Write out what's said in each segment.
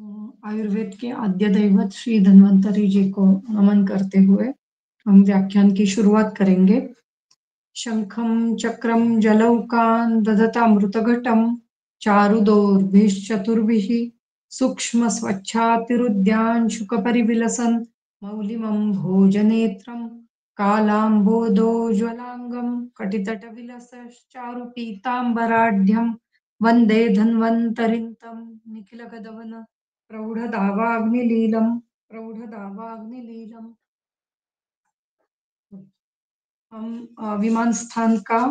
आयुर्वेद के आद्य दैवत श्री धन्वंतरी जी को नमन करते हुए हम व्याख्यान की शुरुआत करेंगे। शंखं चक्रं जलौकान् दधतामृतघटं चारुदौर्भिश्चतुर्भिः सूक्ष्मस्वच्छातिरुद्यान् शुकपरिविलसन् मौलिमं भोजनेत्रं कालाम्बोदोज्ज्वलाङ्गं कटितटविलसश्चारुपीताम्बराढ्यं वन्दे धन्वन्तरिं तं निखिलगदवनं प्रौढ़दावाग्निलीलम्। हम विमान स्थान का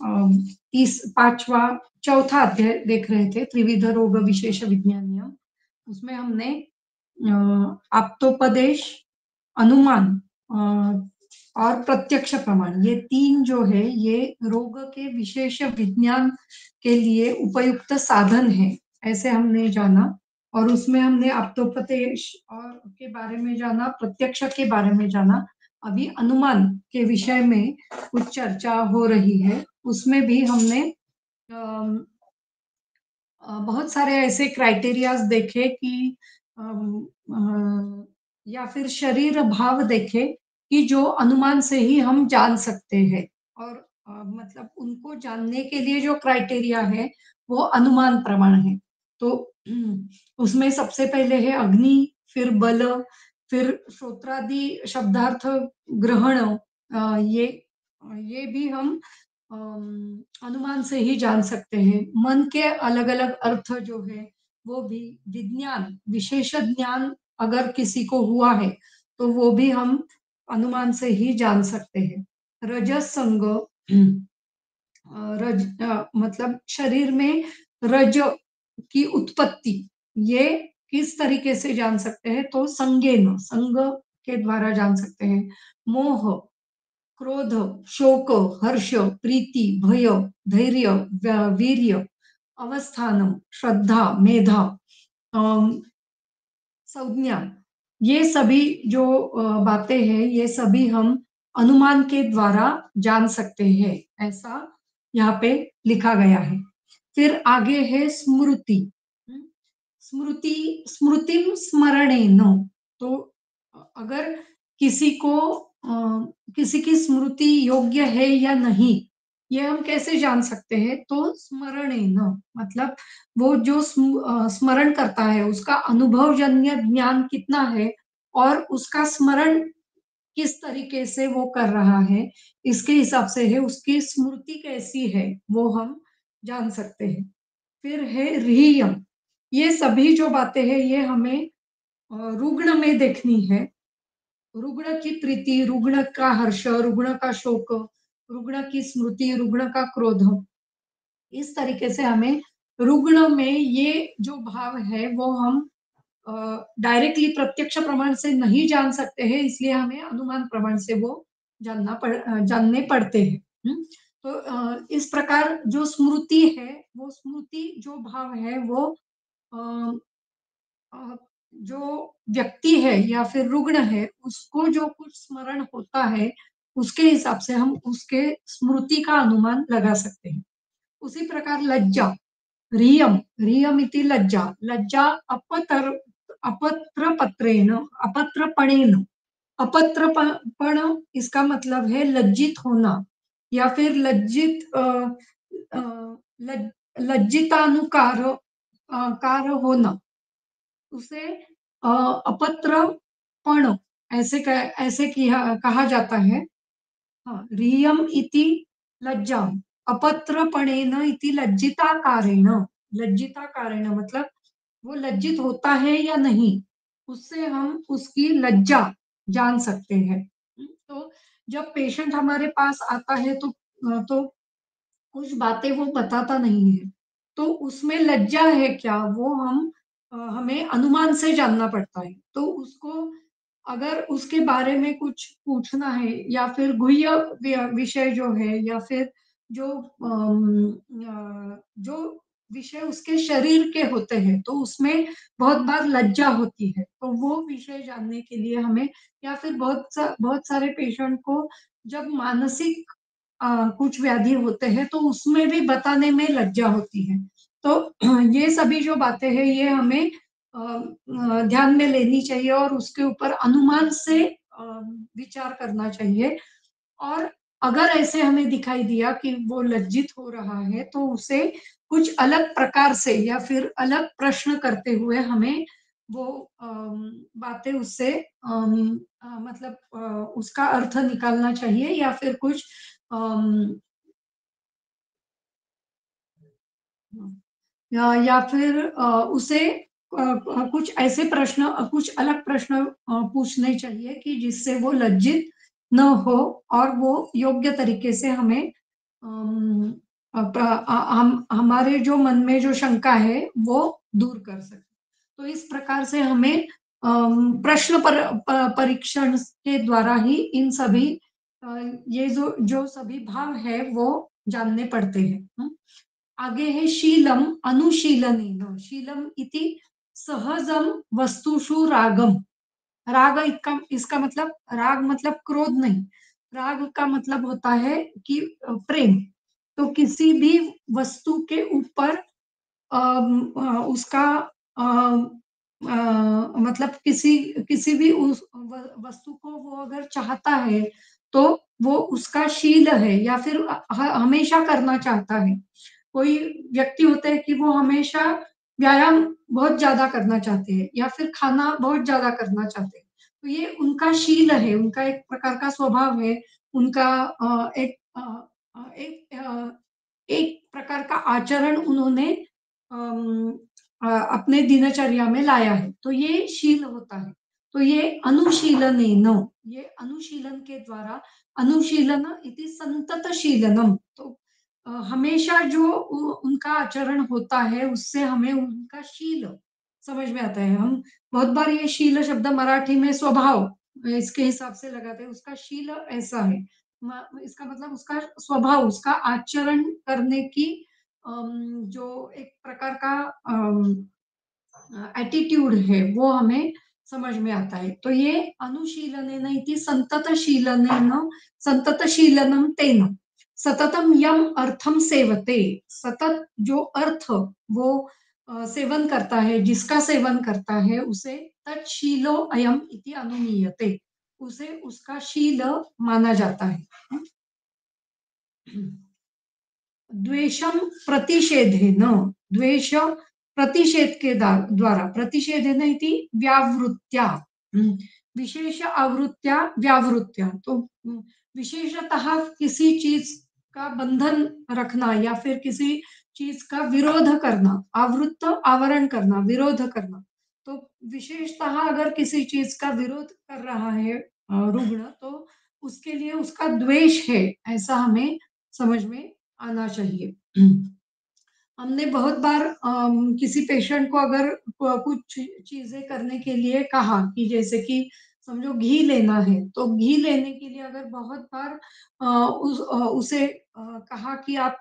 तीस पांचवा चौथा अध्याय देख रहे थे, त्रिविध रोग विशेष विज्ञान नियम। उसमें हमने आप्तोपदेश, अनुमान और प्रत्यक्ष प्रमाण, ये तीन जो है ये रोग के विशेष विज्ञान के लिए उपयुक्त साधन है, ऐसे हमने जाना। और उसमें हमने आप्तोपदेश और के बारे में जाना, प्रत्यक्ष के बारे में जाना। अभी अनुमान के विषय में कुछ चर्चा हो रही है। उसमें भी हमने बहुत सारे ऐसे क्राइटेरियाज देखे कि या फिर शरीर भाव देखे कि जो अनुमान से ही हम जान सकते हैं। और मतलब उनको जानने के लिए जो क्राइटेरिया है वो अनुमान प्रमाण है। तो उसमें सबसे पहले है अग्नि, फिर बल, फिर श्रोत्रादि शब्दार्थ ग्रहण। ये भी हम अनुमान से ही जान सकते हैं। मन के अलग अलग अर्थ जो है वो भी विज्ञान, विशेष ज्ञान अगर किसी को हुआ है तो वो भी हम अनुमान से ही जान सकते हैं। रजस संग, मतलब शरीर में रज की उत्पत्ति, ये किस तरीके से जान सकते हैं? तो संगेन, संग के द्वारा जान सकते हैं। मोह, क्रोध, शोक, हर्ष, प्रीति, भय, धैर्य, वीर्य, अवस्थानम, श्रद्धा, मेधा, संज्ञा, ये सभी जो बातें हैं ये सभी हम अनुमान के द्वारा जान सकते हैं, ऐसा यहाँ पे लिखा गया है। फिर आगे है स्मृति। स्मृति, स्मृतिम स्मरणेन। तो अगर किसी को किसी की स्मृति योग्य है या नहीं, ये हम कैसे जान सकते हैं? तो स्मरणेन, मतलब वो जो स्मरण करता है उसका अनुभवजन्य ज्ञान कितना है और उसका स्मरण किस तरीके से वो कर रहा है, इसके हिसाब से है उसकी स्मृति कैसी है, वो हम जान सकते हैं। फिर है रीयम। ये सभी जो बातें हैं ये हमें रुग्ण में देखनी है। रुग्ण की प्रीति, रुग्ण का हर्ष, रुग्ण का शोक, रुग्ण की स्मृति, रुग्ण का क्रोध, इस तरीके से हमें रुग्ण में ये जो भाव है वो हम डायरेक्टली प्रत्यक्ष प्रमाण से नहीं जान सकते हैं, इसलिए हमें अनुमान प्रमाण से वो जानने पड़ते हैं। तो इस प्रकार जो स्मृति है, वो स्मृति जो भाव है वो अ, अ, जो व्यक्ति है या फिर रुग्ण है उसको जो कुछ स्मरण होता है उसके हिसाब से हम उसके स्मृति का अनुमान लगा सकते हैं। उसी प्रकार लज्जा, रियम, रियम इति लज्जा, लज्जा अपत्रपत्रेण, अपत्रपणेन, अपत्रपण इसका मतलब है लज्जित होना या फिर अ, लज, लज्जितानुकार कार होना, उसे अपत्रपण ऐसे कहा जाता है। हाँ, रियम इति लज्जा, अपत्रपणेन इति लज्जिताकारेण। लज्जिताकारेण मतलब वो लज्जित होता है या नहीं, उससे हम उसकी लज्जा जान सकते हैं। तो जब पेशेंट हमारे पास आता है तो कुछ बातें वो बताता नहीं है, तो उसमें लज्जा है क्या, वो हमें अनुमान से जानना पड़ता है। तो उसको अगर उसके बारे में कुछ पूछना है या फिर गुह्य विषय जो है या फिर जो विषय उसके शरीर के होते हैं तो उसमें बहुत बार लज्जा होती है, तो वो विषय जानने के लिए हमें, या फिर बहुत सारे पेशेंट को जब मानसिक कुछ व्याधि होते हैं तो उसमें भी बताने में लज्जा होती है। तो ये सभी जो बातें हैं ये हमें ध्यान में लेनी चाहिए और उसके ऊपर अनुमान से विचार करना चाहिए। और अगर ऐसे हमें दिखाई दिया कि वो लज्जित हो रहा है, तो उसे कुछ अलग प्रकार से या फिर अलग प्रश्न करते हुए हमें वो बातें उससे मतलब उसका अर्थ निकालना चाहिए या फिर कुछ अम, या फिर उसे कुछ ऐसे प्रश्न कुछ अलग प्रश्न पूछने चाहिए कि जिससे वो लज्जित न हो और वो योग्य तरीके से हमें हम हमारे जो मन में जो शंका है वो दूर कर सके। तो इस प्रकार से हमें प्रश्न परीक्षण के द्वारा ही इन सभी अ, ये जो जो सभी भाव है वो जानने पड़ते हैं। आगे है शीलम अनुशीलनेन शीलम इति सहजम वस्तुषु रागम। राग इसका मतलब राग मतलब क्रोध नहीं। राग का मतलब होता है कि प्रेम। तो किसी भी वस्तु के ऊपर उसका मतलब किसी किसी भी उस वस्तु को वो अगर चाहता है तो वो उसका शील है या फिर हमेशा करना चाहता है। कोई व्यक्ति होते हैं कि वो हमेशा व्यायाम बहुत ज्यादा करना चाहते हैं या फिर खाना बहुत ज्यादा करना चाहते हैं। तो ये उनका शील है, उनका एक प्रकार का स्वभाव है, उनका एक प्रकार का आचरण उन्होंने अम, अपने दिनचर्या में लाया है, तो ये शील होता है। तो ये अनुशीलनेन, ये अनुशीलन के द्वारा, अनुशीलन इति संततशीलनम। तो हमेशा जो उनका आचरण होता है उससे हमें उनका शील समझ में आता है। हम बहुत बार ये शील शब्द मराठी में स्वभाव इसके हिसाब से लगाते हैं, उसका शील ऐसा है। इसका मतलब उसका स्वभाव, उसका आचरण करने की जो एक प्रकार का एटीट्यूड है वो हमें समझ में आता है। तो ये अनुशीलनेन इति संततशीलनेन संततशीलनम तेन सततम यम अर्थम सेवते। सतत जो अर्थ वो सेवन करता है, जिसका सेवन करता है उसे तत्शीलो अयम इति अनुमीयते, उसे उसका शील माना जाता है। द्वेषम प्रतिषेधेन, द्वेष प्रतिषेध के द्वारा, प्रतिषेधेन इति व्यावृत्या, विशेष आवृत्त्या व्यावृत्त्या। तो विशेषतः किसी चीज का बंधन रखना या फिर किसी चीज का विरोध करना, आवृत्त आवरण करना, विरोध करना। तो विशेषतः अगर किसी चीज का विरोध कर रहा है रुग्ण, तो उसके लिए उसका द्वेष है, ऐसा हमें समझ में आना चाहिए। हमने बहुत बार किसी पेशेंट को अगर कुछ चीजें करने के लिए कहा कि जैसे कि समझो घी लेना है, तो घी लेने के लिए अगर बहुत बार उसे कहा कि आप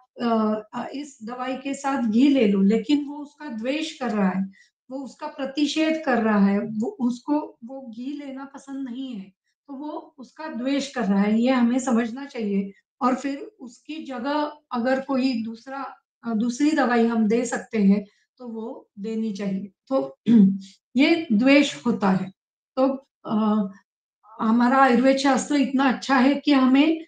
इस दवाई के साथ घी ले लो, लेकिन वो उसका द्वेष कर रहा है, वो उसका प्रतिषेध कर रहा है, वो उसको वो घी लेना पसंद नहीं है, तो वो उसका द्वेष कर रहा है, ये हमें समझना चाहिए। और फिर उसकी जगह अगर कोई दूसरी दवाई हम दे सकते हैं, तो वो देनी चाहिए। तो ये द्वेष होता है। तो हमारा आयुर्वेद शास्त्र इतना अच्छा है कि हमें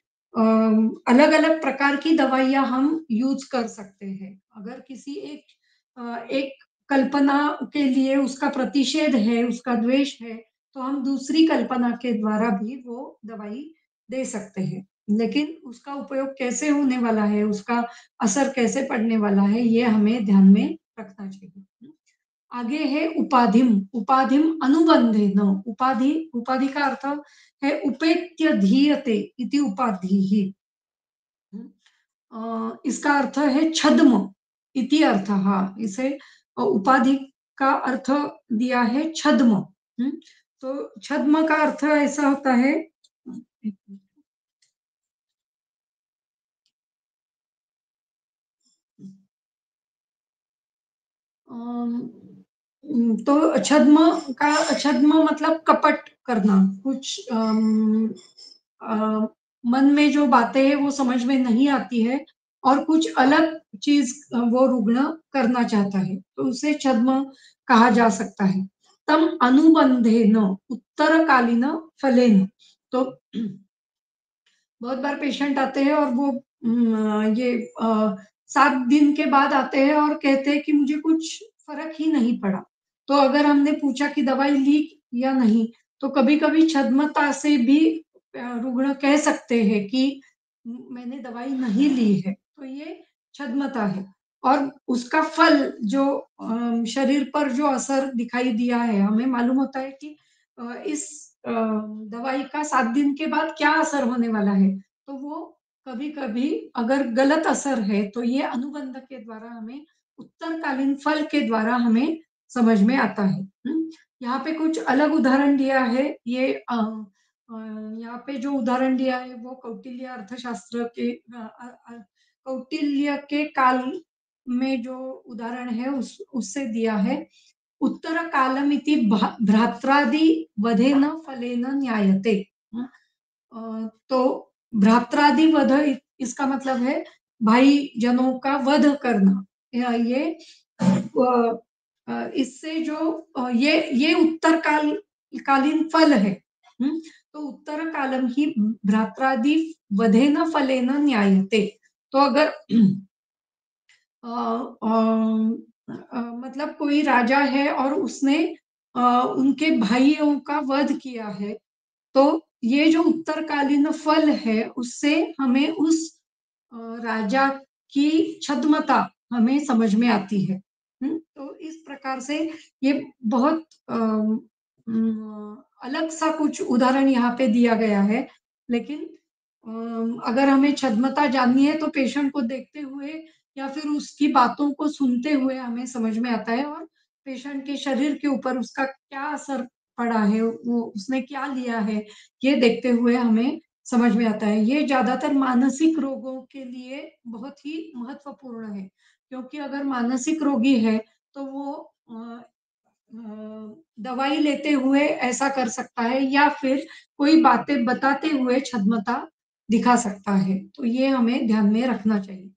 अलग-अलग प्रकार की दवाइयाँ हम यूज़ कर सकते हैं। अगर किसी एक कल्पना के लिए उसका प्रतिषेध है, उसका द्वेष है, तो हम दूसरी कल्पना के द्वारा भी वो दवाई दे सकते हैं। लेकिन उसका उपयोग कैसे होने वाला है, उसका असर कैसे पड़ने वाला है, ये हमें ध्यान में रखना चाहिए। आगे है उपाधिम, उपाधिम अनुबंधेन। उपाधि, उपाधि का अर्थ है उपेत्य धीयते इति उपाधिः। इसका अर्थ है छद्म इति अर्थः। इसे उपाधि का अर्थ दिया है छद्म। तो छद्म का अर्थ ऐसा होता है। अम, तो छद्म मतलब कपट करना, कुछ अ, मन में जो बातें हैं वो समझ में नहीं आती है, और कुछ अलग चीज वो रुग्ण करना चाहता है, तो उसे छद्म कहा जा सकता है। तम अनुबंधेन उत्तरकालीन फलेन। तो बहुत बार पेशेंट आते हैं और वो ये 7 दिन के बाद आते हैं और कहते हैं कि मुझे कुछ फ़र्क ही नहीं पड़ा। तो अगर हमने पूछा कि दवाई ली या नहीं, तो कभी-कभी छद्मता से भी रुग्ण कह सकते हैं कि मैंने दवाई नहीं ली है, तो ये छद्मता है। और उसका फल जो शरीर पर जो असर दिखाई दिया है, हमें मालूम होता है कि इस दवाई का 7 दिन के बाद क्या असर होने वाला है। तो वो कभी-कभी अगर गलत असर है, तो ये अनुबंध के द्वारा हमें उत्तरकालीन फल के द्वारा हमें समझ में आता है। यहाँ पे कुछ अलग उदाहरण दिया है। ये यहाँ पे जो उदाहरण दिया है वो कौटिल्य अर्थशास्त्र के कौटिल्य के काल में जो उदाहरण है उससे दिया है। उत्तरकालमिति भ्रात्रादि वधेन फलेन न्यायते। तो भ्रात्रादि वध इसका मतलब है भाई जनों का वध करना। ये इससे जो ये उत्तरकाल कालीन फल है। तो उत्तर कालम ही भ्रात्रादि वधेन फलेन न्यायते। तो अगर अ, मतलब कोई राजा है और उसने उनके भाइयों का वध किया है, तो ये जो उत्तरकालीन फल है, उससे हमें उस राजा की छद्मता हमें समझ में आती है। तो इस प्रकार से ये बहुत अलग सा कुछ उदाहरण यहाँ पे दिया गया है। लेकिन अगर हमें छद्मता जाननी है तो पेशेंट को देखते हुए या फिर उसकी बातों को सुनते हुए हमें समझ में आता है और पेशेंट के शरीर के ऊपर उसका क्या असर पड़ा है, वो उसने क्या लिया है, ये देखते हुए हमें समझ में आता है। ये ज़्यादातर मानसिक रोगों के लिए बहुत ही महत्वपूर्ण है, क्योंकि अगर मानसिक रोगी है, तो वो दवाई लेते हुए ऐसा कर सकता है या फिर कोई बातें बताते हुए छद्मता दिखा सकता है। तो ये हमें ध्यान में रखना चाहिए।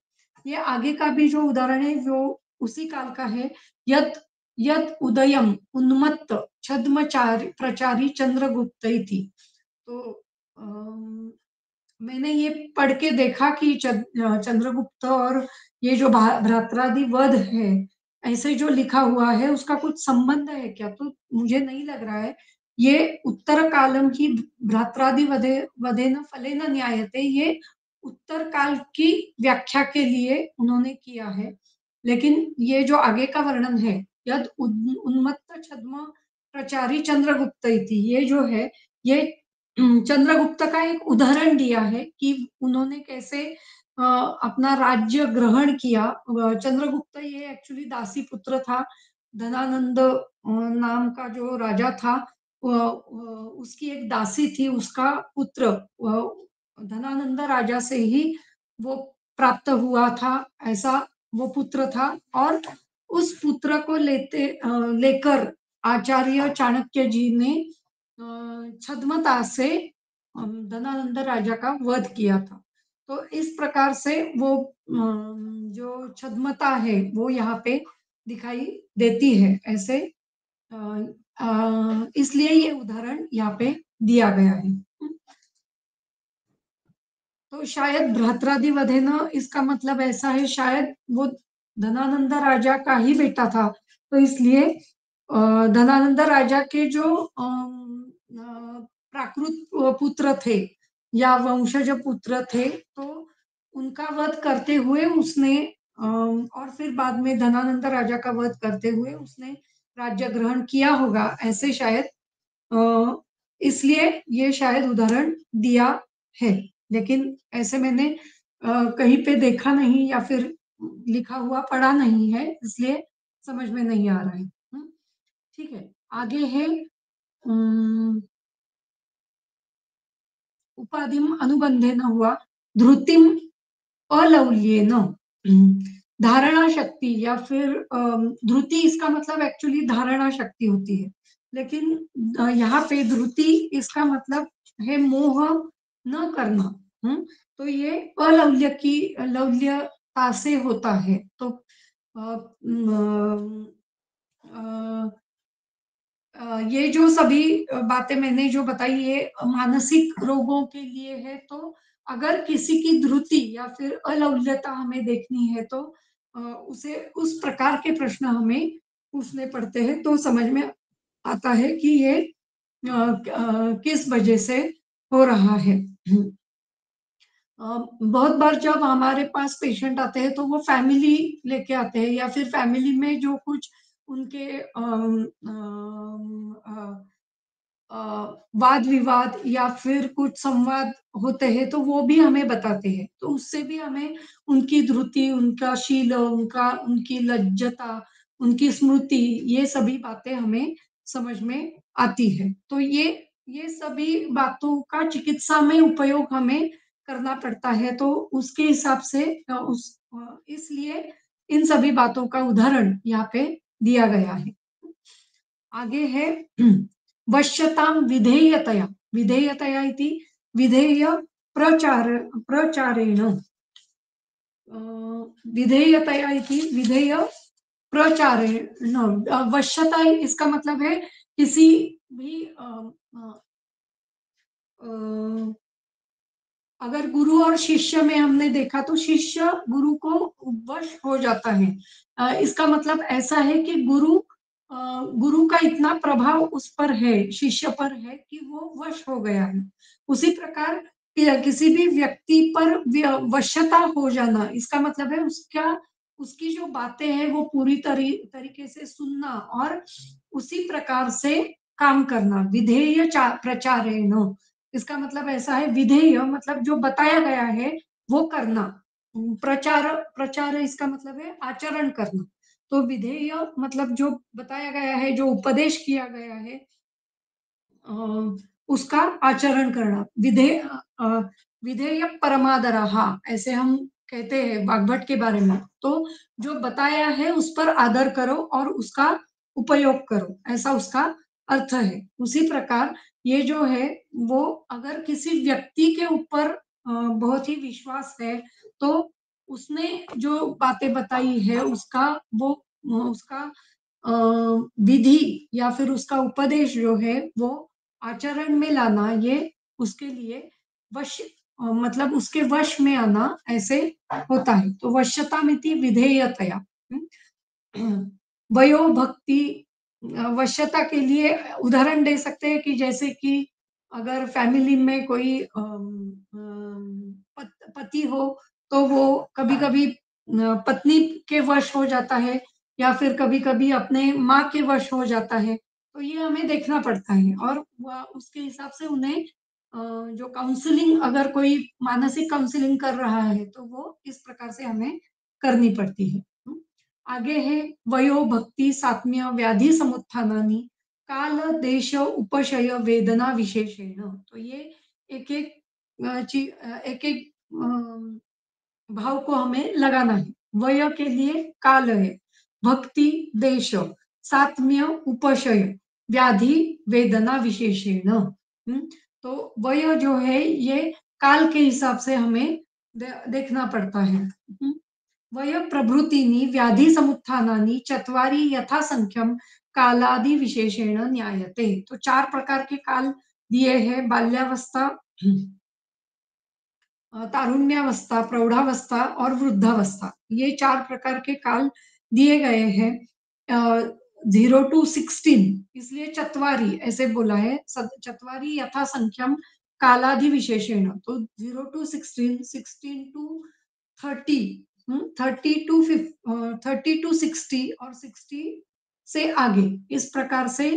ये आगे का भी जो उदाहरण है वो उसी काल का है। यत् यत् उदयम् उन्मत्त छद्मचारि प्रचारी चंद्रगुप्त इति। तो अम, मैंने ये पढ़ के देखा कि चंद्रगुप्त और ये जो भ्रात्रादि वध है, ऐसे जो लिखा हुआ है उसका कुछ संबंध है क्या? तो मुझे नहीं लग रहा है। ये उत्तर कालम की भ्रात्रादि वधेन फलेन न्यायते, ये उत्तर काल की व्याख्या के लिए उन्होंने किया है। लेकिन ये जो आगे का वर्णन है, यद उन्मत्त छद्म प्रचारी चंद्रगुप्त इति, ये जो है ये चंद्रगुप्त का एक उदाहरण दिया है कि उन्होंने कैसे अपना राज्य ग्रहण किया। चंद्रगुप्त ये एक्चुअली दासी पुत्र था। धनानंद नाम का जो राजा था, उसकी एक दासी थी, उसका पुत्र धनानंद राजा से ही वो प्राप्त हुआ था, ऐसा वो पुत्र था। और उस पुत्र को लेकर आचार्य चाणक्य जी ने छद्मता से धनानंद राजा का वध किया था। तो इस प्रकार से वो जो छद्मता है वो यहाँ पे दिखाई देती है ऐसे। इसलिए ये उदाहरण यहाँ पे दिया गया है। तो शायद भ्रात्रादि वधेन इसका मतलब ऐसा है, शायद वो धनानंद राजा का ही बेटा था, तो इसलिए धनानंद राजा के जो प्राकृत पुत्र थे या वंशज पुत्र थे, तो उनका वध करते हुए उसने और फिर बाद में धनानंद राजा का वध करते हुए उसने राज्य ग्रहण किया होगा, ऐसे शायद इसलिए ये शायद उदाहरण दिया है। लेकिन ऐसे मैंने कहीं पे देखा नहीं या फिर लिखा हुआ पढ़ा नहीं है, इसलिए समझ में नहीं आ रहा है। ठीक है, आगे है उपाधिम अनुबंधेन हुआ धृतिम अलौल्येन। धारणा शक्ति या फिर धृति, इसका मतलब एक्चुअली धारणा शक्ति होती है, लेकिन यहाँ पे धृति इसका मतलब है मोह न करना। तो ये अलौल्य की लौल्य ता से होता है। तो अ, म अ ये जो सभी बातें मैंने जो बताई ये मानसिक रोगों के लिए है, तो अगर किसी की धुति या फिर अलौल्यता हमें देखनी है तो उसे उस प्रकार के प्रश्न हमें पूछने पड़ते हैं, तो समझ में आता है कि ये किस वजह से हो रहा है। बहुत बार जब हमारे पास पेशेंट आते हैं तो वो फैमिली लेके आते हैं या फिर फैमिली में जो कुछ उनके अ, वाद-विवाद या फिर कुछ संवाद होते हैं, तो वो भी हमें बताते हैं। तो उससे भी हमें उनकी धुति, उनका शील, उनकी लज्जता, उनकी स्मृति, ये सभी बातें हमें समझ में आती है। तो ये सभी बातों का चिकित्सा में उपयोग हमें करना पड़ता है, तो उसके हिसाब से इसलिए इन सभी बातों का उदाहरण यहाँ पे दिया गया है। आगे है वश्यतां विधेयतया। विधेयतया इति विधेय प्रचार प्रचारेण अ, विधेयतया इति विधेय प्रचारेण वश्यता इसका मतलब है किसी भी अ, अ, अगर गुरु और शिष्य में हमने देखा तो शिष्य गुरु को वश हो जाता है। इसका मतलब ऐसा है कि गुरु का इतना प्रभाव उस पर है, शिष्य पर है कि वो वश हो गया है। उसी प्रकार किसी भी व्यक्ति पर वश्यता हो जाना, इसका मतलब है उसकी जो बातें हैं वो पूरी तरीके से सुनना और उसी प्रकार से काम करना। विधेय प्रचारेण, इसका मतलब ऐसा है, विधेय मतलब जो बताया गया है वो करना। प्रचार प्रचार इसका मतलब है आचरण करना। तो विधेय मतलब जो बताया गया है, जो उपदेश किया गया है अ, उसका आचरण करना। विधेय परमादरः ऐसे हम कहते हैं वाग्भट के बारे में। तो जो बताया है उस पर आदर करो और उसका उपयोग करो, ऐसा उसका अर्थ है। उसी प्रकार ये जो है वो अगर किसी व्यक्ति के ऊपर बहुत ही विश्वास है, तो उसने जो बातें बताई है उसका अ, विधि या फिर उसका उपदेश जो है वो आचरण में लाना, ये उसके लिए वश मतलब उसके वश में आना ऐसे होता है। तो वश्यतामिति विधेयतया। वयो भक्ति वश्यता के लिए उदाहरण दे सकते हैं कि जैसे कि अगर फैमिली में कोई पति हो तो वो कभी-कभी पत्नी के वश हो जाता है या फिर कभी-कभी अपने माँ के वश हो जाता है। तो ये हमें देखना पड़ता है और उसके हिसाब से उन्हें जो काउंसलिंग अगर कोई मानसिक काउंसलिंग कर रहा है तो वो इस प्रकार से हमें करनी पड़ती है। आगे है वयो भक्ति सात्म्य व्याधि समुत्थानानि काल देश उपशय वेदना विशेषेण। तो ये एक-एक एक-एक भाव को हमें लगाना है। वय के लिए काल है, भक्ति देश, सात्म्य उपशय, व्याधि वेदना विशेषेण। तो वय जो है ये काल के हिसाब से हमें देखना पड़ता है। वयप्रभृतीनि व्याधिसमुत्थानानि चत्वारि यथासंख्यं कालादिविशेषेण ज्ञायते। तो 4 प्रकार के काल दिए हैं, बाल्यावस्था, तारुण्यावस्था, प्रौढ़ावस्था और वृद्धावस्था। ये 4 प्रकार के काल दिए गए हैं। अ, 0 टू 16 इसलिए चत्वारी ऐसे बोला है। चत्वारी यथासंख्यम कालादिविशेषेण। तो 0 टू 16, 16 टू 30, 30 टू 60 और 60 से आगे। इस प्रकार से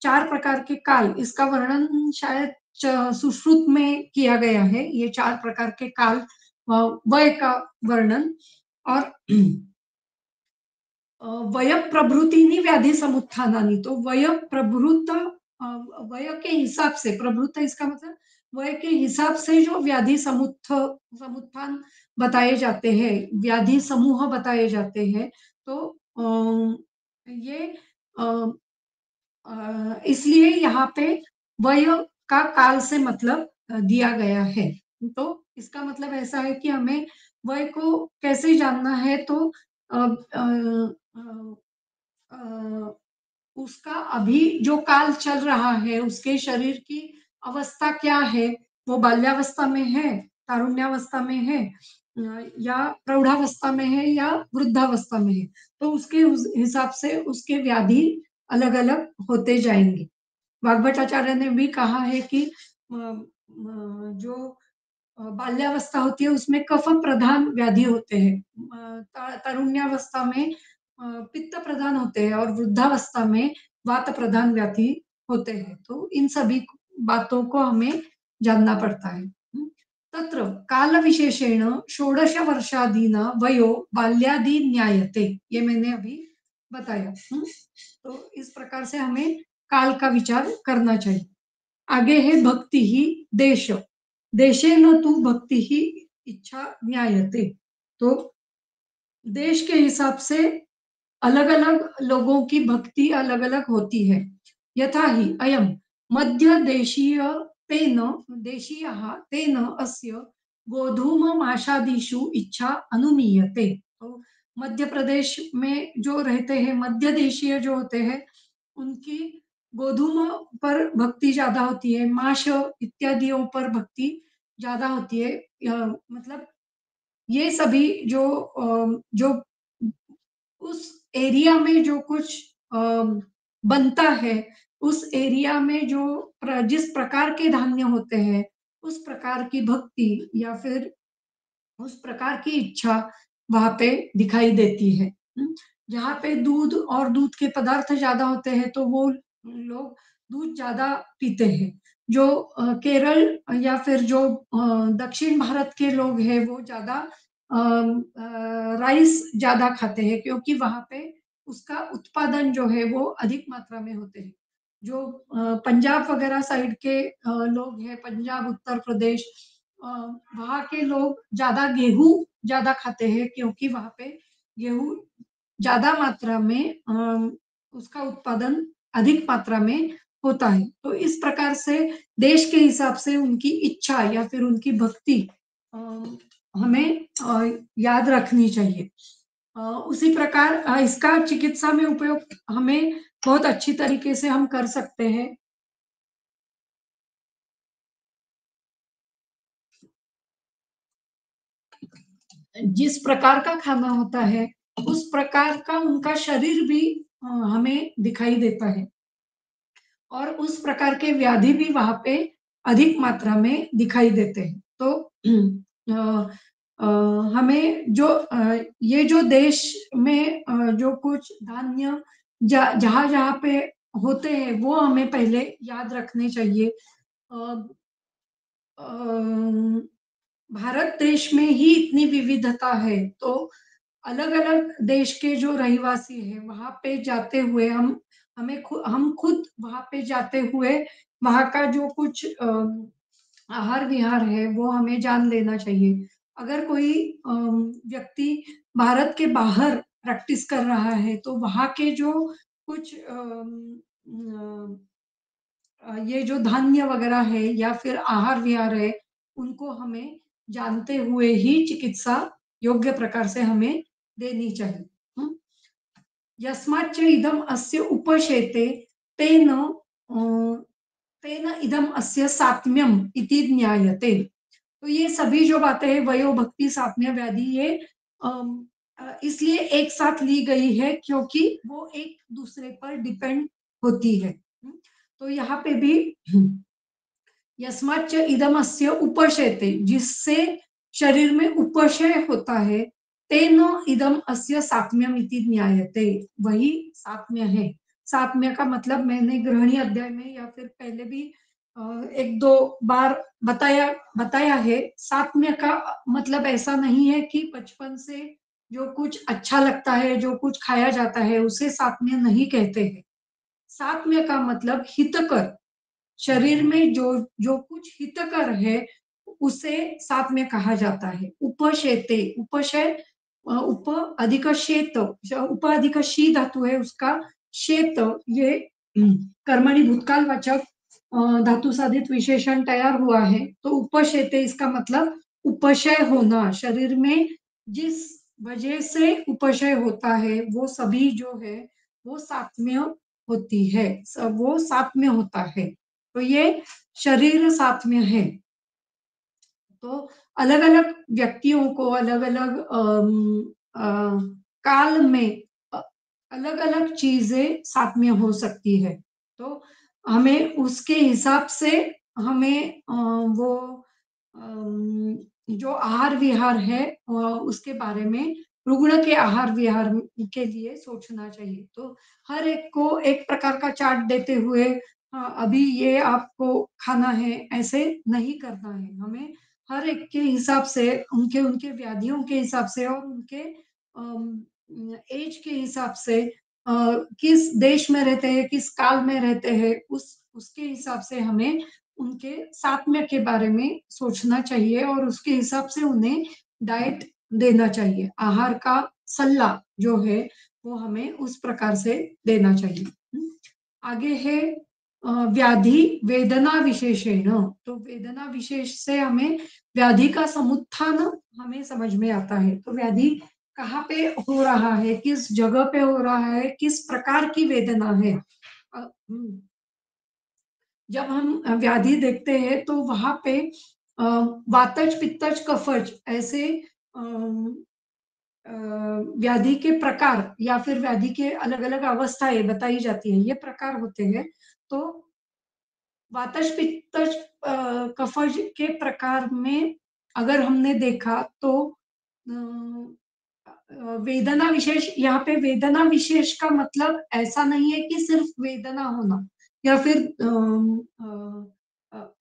4 प्रकार के काल, इसका वर्णन शायद सुश्रुत में किया गया है। ये 4 प्रकार के काल वय का वर्णन और वयप्रभृतीनि व्याधि समुत्थानानि। तो वय के हिसाब से, प्रभृत इसका मतलब वय के हिसाब से जो व्याधि समुत्थान बताए जाते हैं, व्याधि समूह बताए जाते हैं। तो ये अ, इसलिए यहाँ पे वय का काल से मतलब दिया गया है। तो इसका मतलब ऐसा है कि हमें वय को कैसे जानना है तो अ अ अ अ, उसका अभी जो काल चल रहा है, उसके शरीर की अवस्था क्या है, वो बाल्यावस्था में है, तारुण्यावस्था में है या प्रौढ़ावस्था में है या वृद्धावस्था में है। तो उसके उस हिसाब से उसके व्याधि अलग-अलग होते जाएँगे। वाग्भटाचार्य ने भी कहा है कि जो बाल्यावस्था होती है उसमें कफ प्रधान व्याधि होते हैं। तारुण्यावस्था में पित्त प्रधान होते हैं और वृद्धावस्था में वात प्रधान व्याधि होते हैं। तो इन सभी बातों को हमें जानना पड़ता है। तत्र कालविशेषेण 16 वर्षादीना वयो बाल्यादि ज्ञायते। ये मैंने अभी बताया। तो इस प्रकार से हमें काल का विचार करना चाहिए। आगे है भक्ति ही देश। देशेन तु भक्ति ही इच्छा ज्ञायते। तो देश के हिसाब से अलग-अलग लोगों की भक्ति अलग-अलग होती है। यथा हि अयं मध्यदेशीय तेन देशीयः तेन अस्य गोधूममाशादिषु इच्छा अनुमीयते। तो मध्य प्रदेश में जो रहते हैं, मध्य देशीय जो होते हैं, उनकी गोधूम पर भक्ति ज़्यादा होती है, माश इत्यादियों पर भक्ति ज़्यादा होती है। मतलब ये सभी जो उस एरिया में जो कुछ अ, बनता है, उस एरिया में जो जिस प्रकार के धान्य होते हैं, उस प्रकार की भक्ति या फिर उस प्रकार की इच्छा वहाँ पे दिखाई देती है। जहाँ पे दूध और दूध के पदार्थ ज़्यादा होते हैं, तो वो लोग दूध ज़्यादा पीते हैं। जो केरल या फिर जो दक्षिण भारत के लोग हैं, वो ज़्यादा राइस ज़्यादा खाते हैं क्योंकि वहाँ पे उसका उत्पादन जो है, वो अधिक मात्रा में होते हैं। जो पंजाब वगैरह साइड के लोग हैं, पंजाब, उत्तर प्रदेश अ, वहाँ के लोग ज़्यादा गेहूँ ज़्यादा खाते हैं क्योंकि वहाँ पे गेहूँ ज़्यादा मात्रा में उसका उत्पादन अधिक मात्रा में होता है। तो इस प्रकार से देश के हिसाब से उनकी इच्छा या फिर उनकी भक्ति अ, हमें याद रखनी चाहिए। उसी प्रकार इसका चिकित्सा में उपयोग हमें बहुत अच्छी तरीके से हम कर सकते हैं। जिस प्रकार का खाना होता है, उस प्रकार का उनका शरीर भी हमें दिखाई देता है और उस प्रकार के व्याधि भी वहाँ पे अधिक मात्रा में दिखाई देते हैं। तो अ अ, हमें जो ये जो देश में जो कुछ धान्य जहाँ-जहाँ पे होते हैं, वो हमें पहले याद रखने चाहिए। अ अ, भारत देश में ही इतनी विविधता है, तो अलग-अलग देश के जो रहवासी हैं, वहाँ पे जाते हुए हम खुद वहाँ पे जाते हुए वहाँ का जो कुछ आहार-विहार है, वो हमें जान लेना चाहिए। अगर कोई व्यक्ति भारत के बाहर प्रैक्टिस कर रहा है, तो वहाँ के जो कुछ ये जो धान्य वगैरह है या फिर आहार-विहार है, उनको हमें जानते हुए ही चिकित्सा योग्य प्रकार से हमें देनी चाहिए। हुँ? यस्माच्च इदम् अस्य उपशेते तेन तेन इदम् अस्य सात्म्यम् इति ज्ञायते। तो ये सभी जो बातें हैं वयो, भक्ति, सात्म्य, व्याधि ये इसलिए एक साथ ली गई है क्योंकि वो एक-दूसरे पर डिपेंड होती है। तो यहाँ पे भी यस्माच्च इदमस्य उपशेते जिससे शरीर में उपशय होता है, तेन इदम अस्य सात्म्यम इति ज्ञायते वही सात्म्य है। सात्म्य का मतलब मैंने गृहिणी अध्याय में या फिर पहले भी 1-2 बार बताया है। सात्म्य का मतलब ऐसा नहीं है कि बचपन से जो कुछ अच्छा लगता है, जो कुछ खाया जाता है, उसे सात्म्य नहीं कहते हैं। सात्म्य का मतलब हितकर। शरीर में जो जो कुछ हितकर है, उसे साथ में कहा जाता है। उपशेते, उपशय उप अधिक शेत, उप अधिक शी धातु है उसका शेत ये कर्मणि भूतकाल वाचक धातु साधित विशेषण तैयार हुआ है। तो उपशेते इसका मतलब उपशय होना, शरीर में जिस वजह से उपशय होता है, वो सभी जो है, वो सात्म्य होती है, वो सात्म्य होता है। तो ये शरीर सात्म्य है। तो अलग-अलग व्यक्तियों को अलग-अलग काल में अ, अलग-अलग चीज़ें साथ में हो सकती है। तो हमें उसके हिसाब से हमें वो जो आहार-विहार है उसके बारे में रुग्ण के आहार-विहार के लिए सोचना चाहिए। तो हर एक को एक प्रकार का चार्ट देते हुए अभी ये आपको खाना है, ऐसे नहीं करना है। हमें हर एक के हिसाब से, उनके उनके व्याधियों के हिसाब से और उनके ऐज के हिसाब से किस देश में रहते हैं, किस काल में रहते हैं, उसके हिसाब से हमें उनके सात्म्य के बारे में सोचना चाहिए और उसके हिसाब से उन्हें डाइट देना चाहिए। आहार का सलाह जो है, वो हमें उस प्रकार से देना चाहिए। हुँ। आगे है व्याधि वेदना विशेषेण। तो वेदना विशेष से हमें व्याधि का समुत्थान हमें समझ में आता है। तो व्याधि कहाँ पे हो रहा है, किस जगह पे हो रहा है, किस प्रकार की वेदना है। जब हम व्याधि देखते हैं तो वहाँ पे वातज, पित्तज, कफज ऐसे अ, व्याधि के प्रकार या फिर व्याधि के अलग-अलग अवस्थाएँ बताई जाती हैं, ये प्रकार होते हैं। तो वातज, पित्तज, कफज के प्रकार में अगर हमने देखा तो अ वेदना विशेष, यहाँ पे वेदना विशेष का मतलब ऐसा नहीं है कि सिर्फ वेदना होना या फिर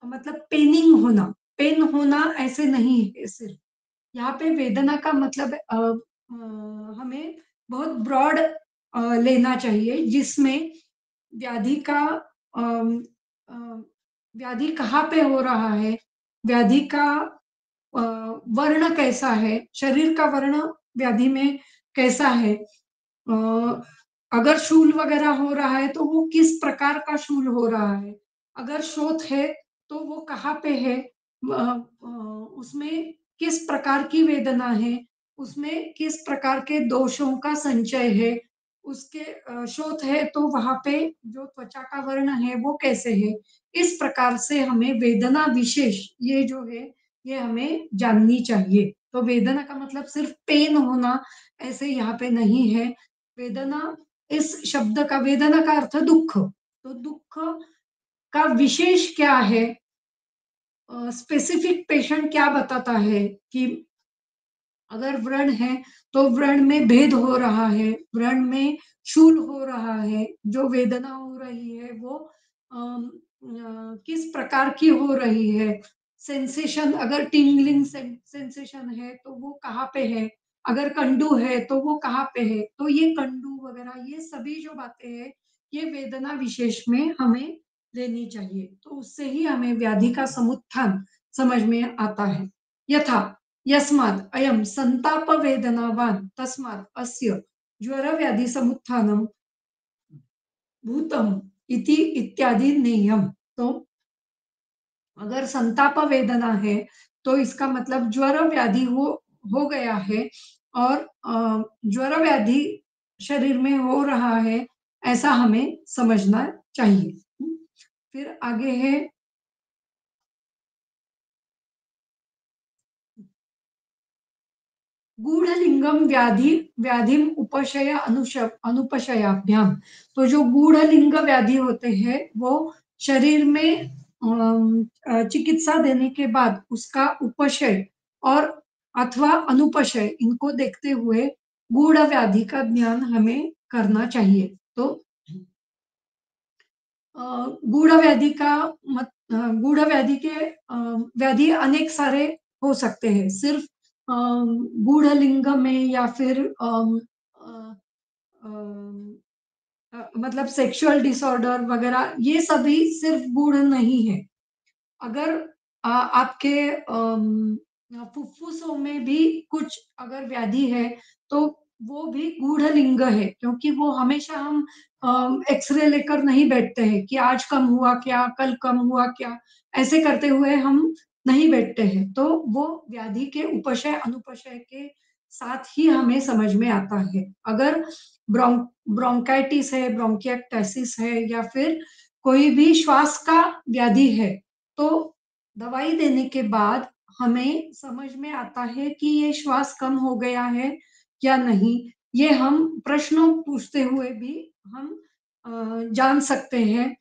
मतलब पेन होना ऐसे नहीं है सिर्फ। यहाँ पे वेदना का मतलब हमें बहुत ब्रॉड लेना चाहिए जिसमें व्याधि का अम, अ, व्याधि कहाँ पे हो रहा है, व्याधि का अ, वर्ण कैसा है, शरीर का वर्ण व्याधि में कैसा है, अगर शूल वगैरह हो रहा है तो वो किस प्रकार का शूल हो रहा है, अगर शोथ है तो वो कहाँ पे है, उसमें किस प्रकार की वेदना है, उसमें किस प्रकार के दोषों का संचय है, उसके शोथ है तो वहाँ पे जो त्वचा का वर्ण है वो कैसे है। इस प्रकार से हमें वेदना विशेष ये जो है, ये हमें जाननी चाहिए। तो वेदना का मतलब सिर्फ पेन होना ऐसे यहाँ पे नहीं है। वेदना, इस शब्द का वेदना का अर्थ दुःख। तो दुःख का विशेष क्या है? स्पेसिफिक पेशेंट क्या बताता है कि अगर व्रण है, तो व्रण में भेद हो रहा है, व्रण में शूल हो रहा है, जो वेदना हो रही है वो किस प्रकार की हो रही है, सेंसेशन अगर टिंगलिंग सेंसेशन है तो वो कहाँ पे है, अगर कंडू है तो वो कहाँ पे है। तो ये कंडू वगैरह ये सभी जो बातें हैं, ये वेदना विशेष में हमें लेनी चाहिए। तो उससे ही हमें व्याधि का समुत्थान समझ में आता है। यथा यस्मात् अयं संतापवेदनावान् तस्मात् अस्य ज्वरव्याधिसमुत्थानं भूतम् इति इत्यादि नेयम। तो अगर संताप वेदना है, तो इसका मतलब ज्वर व्याधि हो गया है और ज्वर व्याधि शरीर में हो रहा है, ऐसा हमें समझना चाहिए। फिर आगे है गूढ़लिंगम व्याधिम उपशय अनुपशयाभ्याम। तो जो गूढ़लिंग व्याधि होते हैं वो शरीर में चिकित्सा देने के बाद उसका उपशय और अथवा अनुपशय इनको देखते हुए गूढ़ व्याधि का ज्ञान हमें करना चाहिए। तो अ, गूढ़ व्याधि का गूढ़ व्याधि के व्याधि अनेक सारे हो सकते हैं। सिर्फ गूढ़ लिंग में या फिर अ, अम, मतलब सेक्सुअल डिसऑर्डर वगैरह ये सभी सिर्फ गूढ़ नहीं है। अगर आपके फुफ्फुसों में भी कुछ अगर व्याधि है, तो वो भी गूढ़ लिंग है क्योंकि वो हमेशा हम एक्स-रे लेकर नहीं बैठते हैं कि आज कम हुआ क्या, कल कम हुआ क्या, ऐसे करते हुए हम नहीं बैठते हैं। तो वो व्याधि के उपशय, अनुपशय के साथ ही हमें समझ में आता है। अगर ब्रोंकाइटिस है, ब्रोंकिएक्टाइसिस है या फिर कोई भी श्वास का व्याधि है, तो दवाई देने के बाद हमें समझ में आता है कि ये श्वास कम हो गया है या नहीं। ये हम प्रश्नों पूछते हुए भी हम जान सकते हैं।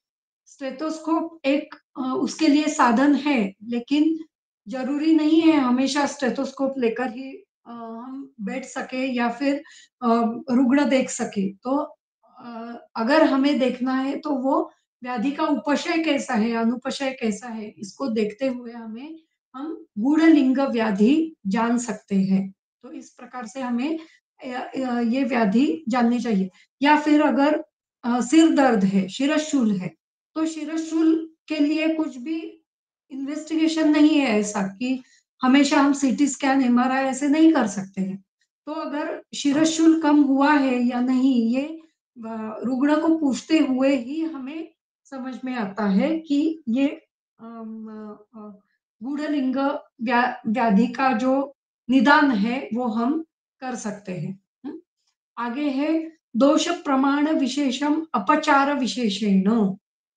स्टेथोस्कोप एक उसके लिए साधन है, लेकिन ज़रूरी नहीं है हमेशा स्टेथोस्कोप लेकर ही हम बैठ सके या फिर रुग्ण देख सके। तो अगर हमें देखना है तो वो व्याधि का उपशय कैसा है, अनुपशय कैसा है, इसको देखते हुए हम गूढ़ लिंग व्याधि जान सकते हैं। तो इस प्रकार से हमें ये व्याधि जाननी चाहिए। या फिर अगर सिर दर्द है, शिरःशूल है, तो शिरःशूल के लिए कुछ भी इन्वेस्टिगेशन नहीं है ऐसा कि हमेशा हम सीटी स्कैन, एमआरआई ऐसे नहीं कर सकते हैं। तो अगर शिरःशूल कम हुआ है या नहीं, ये रुग्ण को पूछते हुए ही हमें समझ में आता है कि ये गूढ़लिंग व्याधि का जो निदान है, वो हम कर सकते हैं। हुँ? आगे है दोष प्रमाण विशेषम अपचार विशेषेण।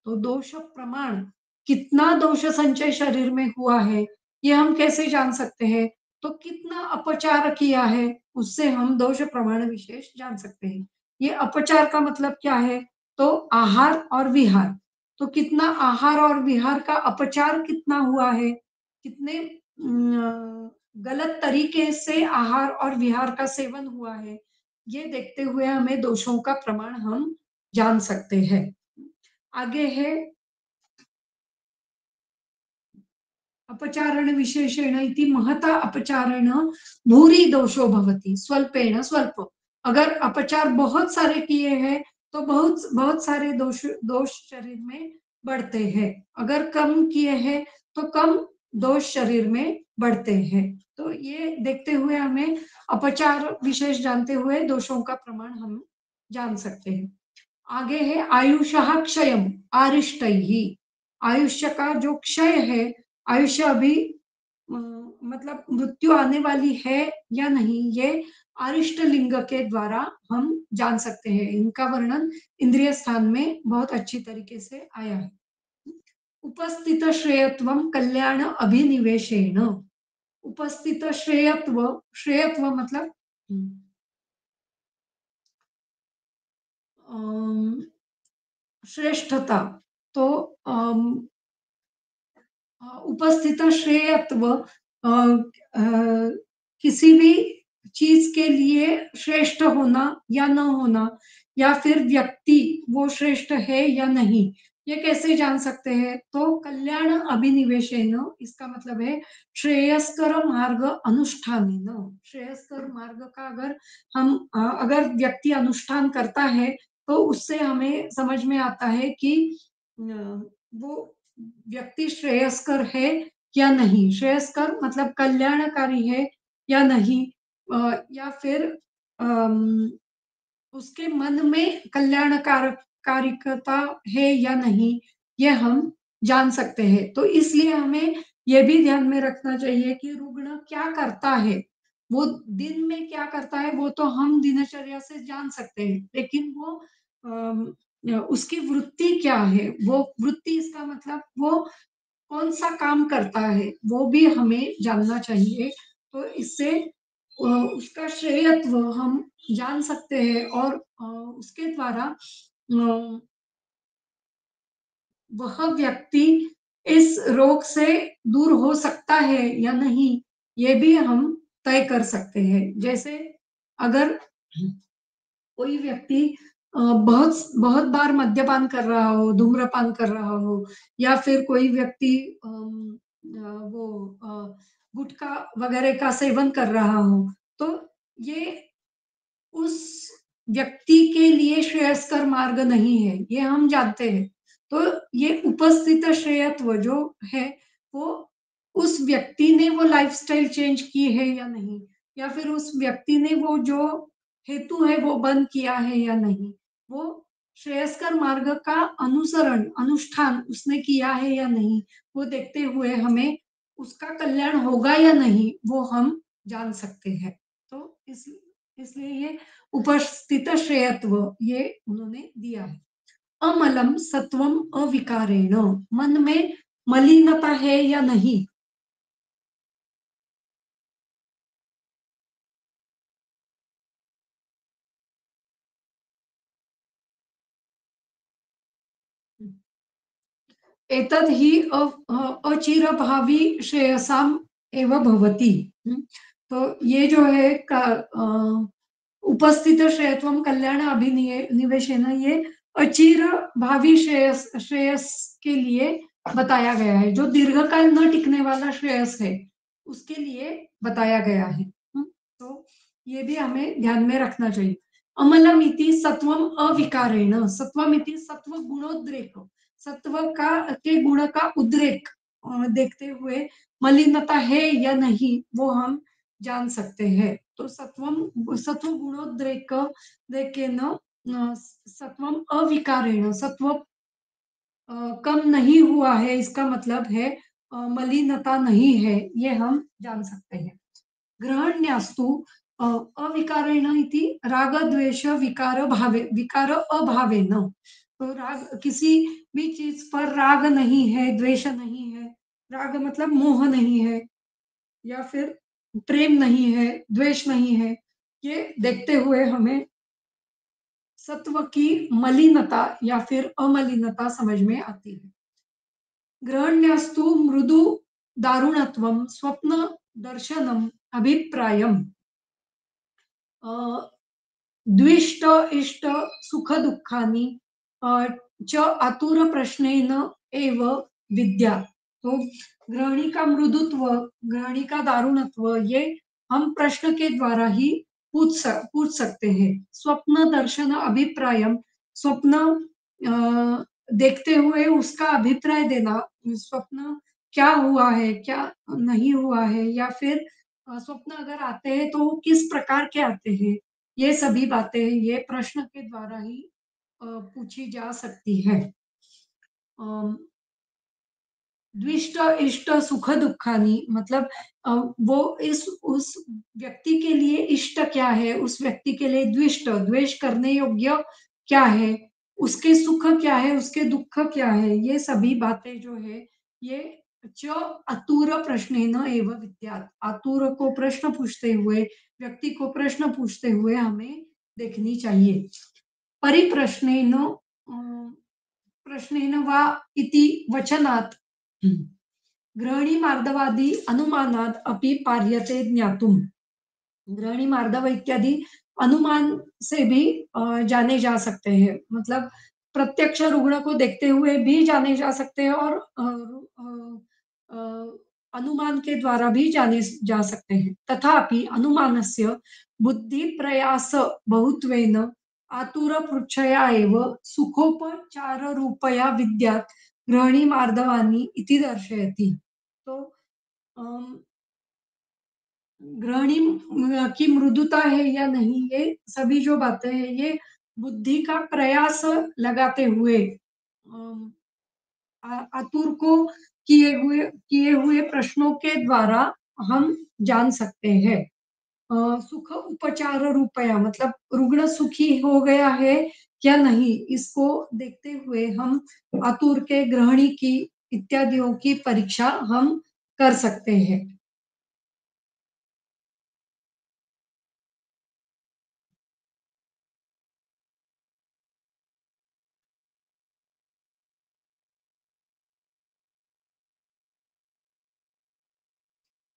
तो दोष प्रमाण, कितना दोष संचय शरीर में हुआ है, ये हम कैसे जान सकते हैं? तो कितना अपचार किया है, उससे हम दोष प्रमाण विशेष जान सकते हैं। ये अपचार का मतलब क्या है? तो आहार और विहार। तो कितना आहार और विहार का अपचार कितना हुआ है? कितने गलत तरीके से आहार और विहार का सेवन हुआ है? ये देखते हुए हमें दोषों का प्रमाण हम जान सकते हैं। आगे है अपचारण विशेषेण इति महता अपचारेण भूरि दोषो भवति स्वल्पेण स्वल्प। अगर अपचार बहुत सारे किए हैं तो बहुत बहुत सारे दोष दोष शरीर में बढ़ते हैं। अगर कम किए हैं तो कम दोष शरीर में बढ़ते हैं। तो ये देखते हुए हमें अपचार विशेष जानते हुए दोषों का प्रमाण हम जान सकते हैं। आगे है आयुषः क्षयम् आरिष्टैः। आयुष्य का जो क्षय है, आयुष्य अभी अ, मतलब मृत्यु आने वाली है या नहीं, ये अरिष्ट लिंग के द्वारा हम जान सकते हैं। इनका वर्णन इंद्रिय स्थान में बहुत अच्छी तरीके से आया है। उपस्थित श्रेयत्वम कल्याण अभिनिवेशेण। उपस्थित श्रेयत्व, श्रेयत्व मतलब अम, श्रेष्ठता। तो उपस्थित श्रेयत्व अ, किसी भी चीज के लिए श्रेष्ठ होना या न होना, या फिर व्यक्ति वो श्रेष्ठ है या नहीं, ये कैसे जान सकते हैं? तो कल्याण अभिनिवेशेन, इसका मतलब है श्रेयस्कर मार्ग अनुष्ठानेन। श्रेयस्कर मार्ग का अगर हम अगर व्यक्ति अनुष्ठान करता है तो उससे हमें समझ में आता है कि वो व्यक्ति श्रेयस्कर है या नहीं। श्रेयस्कर मतलब कल्याणकारी है या नहीं, या फिर अम, उसके मन में कारिकता है या नहीं, ये हम जान सकते हैं। तो इसलिए हमें ये भी ध्यान में रखना चाहिए कि रुग्ण क्या करता है, वो दिन में क्या करता है, वो तो हम दिनचर्या से जान सकते हैं, लेकिन वो उसकी वृत्ति क्या है, वो वृत्ति इसका मतलब वो कौन-सा काम करता है, वो भी हमें जानना चाहिए। तो इससे उसका श्रेयत्व हम जान सकते हैं और उसके द्वारा वह व्यक्ति इस रोग से दूर हो सकता है या नहीं, ये भी हम तय कर सकते हैं। जैसे अगर कोई व्यक्ति बहुत बहुत बार मद्यपान कर रहा हो, धूम्रपान कर रहा हो, या फिर कोई व्यक्ति वो गुटखा वगैरह का सेवन कर रहा हो, तो ये उस व्यक्ति के लिए श्रेयस्कर मार्ग नहीं है, ये हम जानते हैं। तो ये उपस्थित श्रेयत्व जो है, वो उस व्यक्ति ने वो लाइफ़स्टाइल चेंज की है या नहीं? या फिर उस व्यक्ति ने वो जो हेतु है वो बंद किया है या नहीं? वो श्रेयस्कर मार्ग का अनुसरण, अनुष्ठान उसने किया है या नहीं? वो देखते हुए हमें उसका कल्याण होगा या नहीं, वो हम जान सकते हैं। तो इस इसलिए ये उपस्थित श्रेयत्व ये उन्होंने दिया है। अमलम सत्वम अविकारेण, मन में मलिनता है या नहीं? एतद् हि अचिरभावी श्रेयसाम एव भवति। तो ये जो है उपस्थित श्रेयत्वम कल्याण अभिनिय निवेशन, ये अचिर भावी श्रेयस श्रेयस के लिए बताया गया है, जो दीर्घकाल न टिकने वाला श्रेयस है उसके लिए बताया गया है। तो ये भी हमें ध्यान में रखना चाहिए। अमलमिति सत्वम अविकारेण, सत्वमिति सत्व गुणोद्रेक, सत्व का के गुण का उद्रेक देखते हुए मलिनता है या नहीं वो हम जान सकते हैं। तो सत्व गुणोद्रेक देखेन सत्वम अविकारेण, सत्व कम नहीं हुआ है इसका मतलब है मलिनता नहीं है, ये हम जान सकते हैं। ग्रहण्यास्तु अविकारेण इति राग द्वेष विकार अभावेन, तो राग किसी भी चीज पर राग नहीं है, द्वेष नहीं है। राग मतलब मोह नहीं है, या फिर प्रेम नहीं है, द्वेष नहीं है, ये देखते हुए हमें सत्व की मलिनता या फिर अमलिनता समझ में आती है। ग्रहण्यस्तु मृदु दारुणत्वम स्वप्न दर्शनम अभिप्रायम द्विष्ट इष्ट सुख दुःखानि च आतुर प्रश्नेन एव विद्यात्। तो ग्रहणी का मृदुत्व, ग्रहणी का दारुणत्व ये हम प्रश्न के द्वारा ही पूछ सकते हैं। स्वप्न दर्शन अभिप्रायम, स्वप्न देखते हुए उसका अभिप्राय देना, स्वप्न क्या हुआ है, क्या नहीं हुआ है, या फिर स्वप्न अगर आते हैं तो वो किस प्रकार के आते हैं, ये सभी बातें ये प्रश्न के द्वारा ही पूछी जा सकती है। अम, द्विष्ट इष्ट सुख दुःखानि मतलब वो इस उस व्यक्ति के लिए इष्ट क्या है, उस व्यक्ति के लिए द्विष्ट द्वेष करने योग्य क्या है, उसके सुख क्या है, उसके दुःख क्या है, ये सभी बातें जो है ये च आतुर प्रश्नेन एव विद्यात्, आतुर को प्रश्न पूछते हुए, व्यक्ति को प्रश्न पूछते हुए हमें देखनी चाहिए। परिप्रश्नेन प्रश्नेन वा इति वचनात् ग्रहणी मार्दवादी अनुमानात् अपि पार्यते ज्ञातुम, ग्रहणी मार्दव इत्यादि अनुमान से भी जाने जा सकते हैं, मतलब प्रत्यक्ष रुग्ण को देखते हुए भी जाने जा सकते हैं और अनुमान के द्वारा भी जाने जा सकते हैं। तथापि अनुमानस्य बुद्धि प्रयास बहुत्वेन आतुर पृच्छया एव सुखोपचार रूपया विद्यात् ग्रहणी मार्दवानी इति दर्शयति। तो अम, ग्रहणी की मृदुता है या नहीं, ये सभी जो बातें हैं ये बुद्धि का प्रयास लगाते हुए आतुर को किए हुए प्रश्नों के द्वारा हम जान सकते हैं। सुख उपचार रूपया मतलब रुग्ण सुखी हो गया है या नहीं, इसको देखते हुए हम आतुर के ग्रहणी की इत्यादियों की परीक्षा हम कर सकते हैं।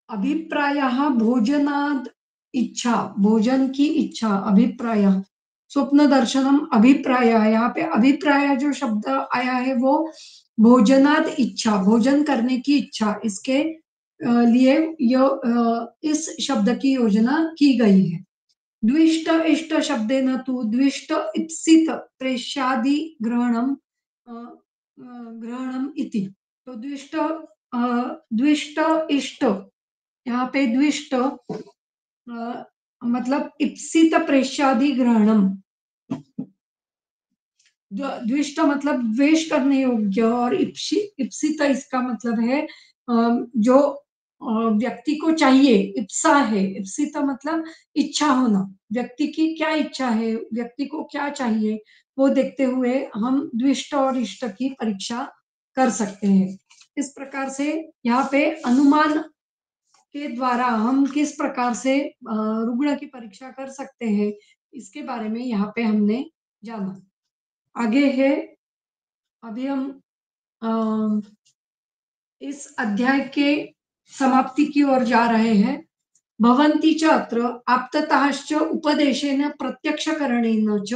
अभिप्रायः भोजनाद इच्छा, भोजन की इच्छा, अभिप्राय, स्वप्न दर्शनम अभिप्राय, यहाँ पे अभिप्राय जो शब्द आया है वो भोजनाद इच्छा, भोजन करने की इच्छा, इसके लिए इस शब्द की योजना की गई है। द्विष्ट इष्ट शब्देन तु द्विष्ट इप्सित प्रेष्यादि ग्रहणम ग्रहणम इति। तो द्विष्ट इष्ट, यहाँ पे द्विष्ट मतलब इप्सित प्रेष्यादि ग्रहणम, द्विष्ट मतलब द्वेष करने योग्य, और इप्सित इसका मतलब है जो व्यक्ति को चाहिए, इप्सा है, इप्सित मतलब इच्छा होना। व्यक्ति की क्या इच्छा है, व्यक्ति को क्या चाहिए, वो देखते हुए हम द्विष्ट और इष्ट की परीक्षा कर सकते हैं। इस प्रकार से यहाँ पे अनुमान के द्वारा हम किस प्रकार से रुग्ण की परीक्षा कर सकते हैं, इसके बारे में यहाँ पे हमने जाना। आगे है, अभी हम अ, इस अध्याय के समाप्ति की ओर जा रहे हैं। भवन्ति च अत्र आप्ततःश्च उपदेशेन प्रत्यक्षकरणेन च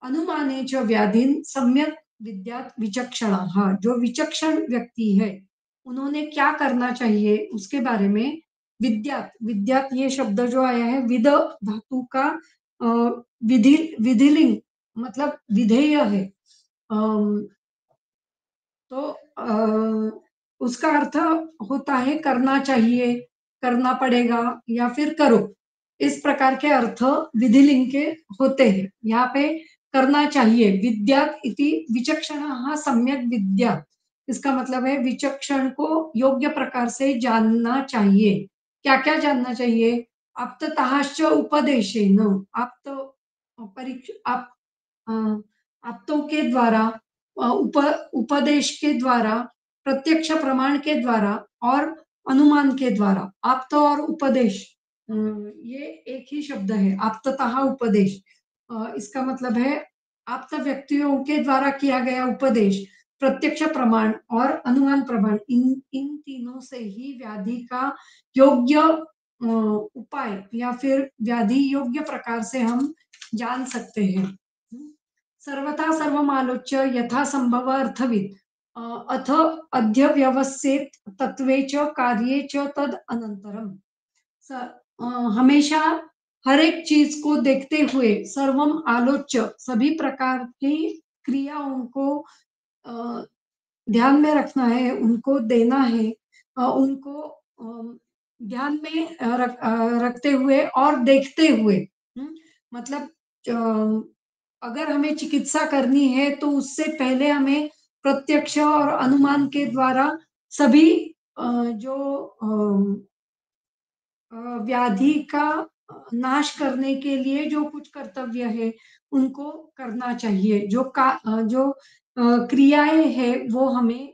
अनुमाने च व्याधीन सम्यक विद्यात विचक्षणाः। जो विचक्षण व्यक्ति है, उन्होंने क्या करना चाहिए उसके बारे में विद्यात, विद्यात ये शब्द जो आया है विद धातु का अ, विधिलिंग मतलब विधेय है। अम, तो उसका अर्थ होता है करना चाहिए, करना पड़ेगा या फिर करो। इस प्रकार के अर्थ विधिलिंग के होते हैं। यहाँ पे करना चाहिए, विद्यात् इति विचक्षणः सम्यक विद्यात्। इसका मतलब है विचक्षण को योग्य प्रकार से जानना चाहिए। क्या-क्या जानना चाहिए? आप्ततःश्च उपदेशेन, आप्त परीक्ष आप अ, आप्तों के द्वारा उप उपदेश के द्वारा, प्रत्यक्ष प्रमाण के द्वारा और अनुमान के द्वारा। आप्त और उपदेश ये एक ही शब्द है, आप्ततः उपदेश। इसका मतलब है आप्त व्यक्तियों के द्वारा किया गया उपदेश, प्रत्यक्ष प्रमाण और अनुमान प्रमाण, इन इन तीनों से ही व्याधि का योग्य उपाय या फिर व्याधि योग्य प्रकार से हम जान सकते हैं। सर्वथा सर्वमालोच्य यथासंभव अर्थविद अथ अध्यव्यवसित तत्वे च कार्ये च तद अनंतरम। हमेशा हर एक चीज को देखते हुए सर्वम आलोच्य सभी प्रकार की क्रियाओं को अ, ध्यान में रखना है, उनको देना है, उनको ध्यान में रखते हुए और देखते हुए। मतलब अगर हमें चिकित्सा करनी है तो उससे पहले हमें प्रत्यक्ष और अनुमान के द्वारा सभी जो व्याधि का नाश करने के लिए जो कुछ कर्तव्य है, उनको करना चाहिए। जो क्रियाएँ हैं वो हमें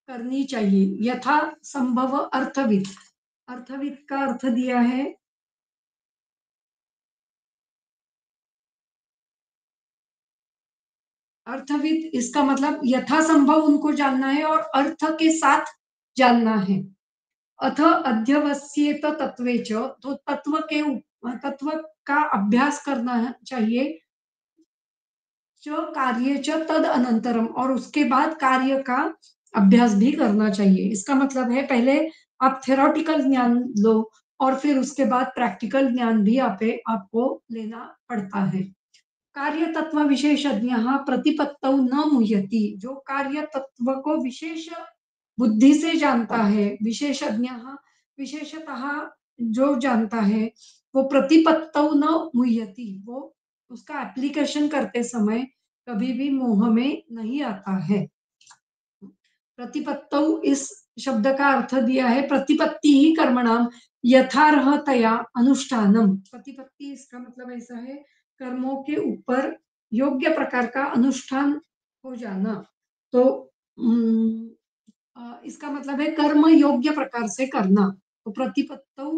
करनी चाहिए। यथा संभव अर्थविद, अर्थविद का अर्थ दिया है अर्थविद, इसका मतलब यथासंभव उनको जानना है और अर्थ के साथ जानना है। अथ अध्यवस्येत तत्वे च, तो तत्व का अभ्यास करना है चाहिए। च कार्य च तद अनंतरम, और उसके बाद कार्य का अभ्यास भी करना चाहिए। इसका मतलब है पहले आप थ्योरेटिकल ज्ञान लो और फिर उसके बाद प्रैक्टिकल ज्ञान भी आपको लेना पड़ता है। कार्य तत्व विशेषज्ञ प्रतिपत्तौ न मुह्यति, जो कार्य तत्व को विशेष बुद्धि से जानता है, विशेषज्ञ विशेषतः जो जानता है, वो प्रतिपत्तौ न मुह्यति, वो उसका एप्लीकेशन करते समय कभी भी मोह में नहीं आता है। प्रतिपत्तौ इस शब्द का अर्थ दिया है प्रतिपत्ति ही कर्मणाम यथार्हतया अनुष्ठानम। प्रतिपत्ति इसका मतलब ऐसा है कर्मों के ऊपर योग्य प्रकार का अनुष्ठान हो जाना। तो इसका मतलब है कर्म योग्य प्रकार से करना। तो प्रतिपत्तौ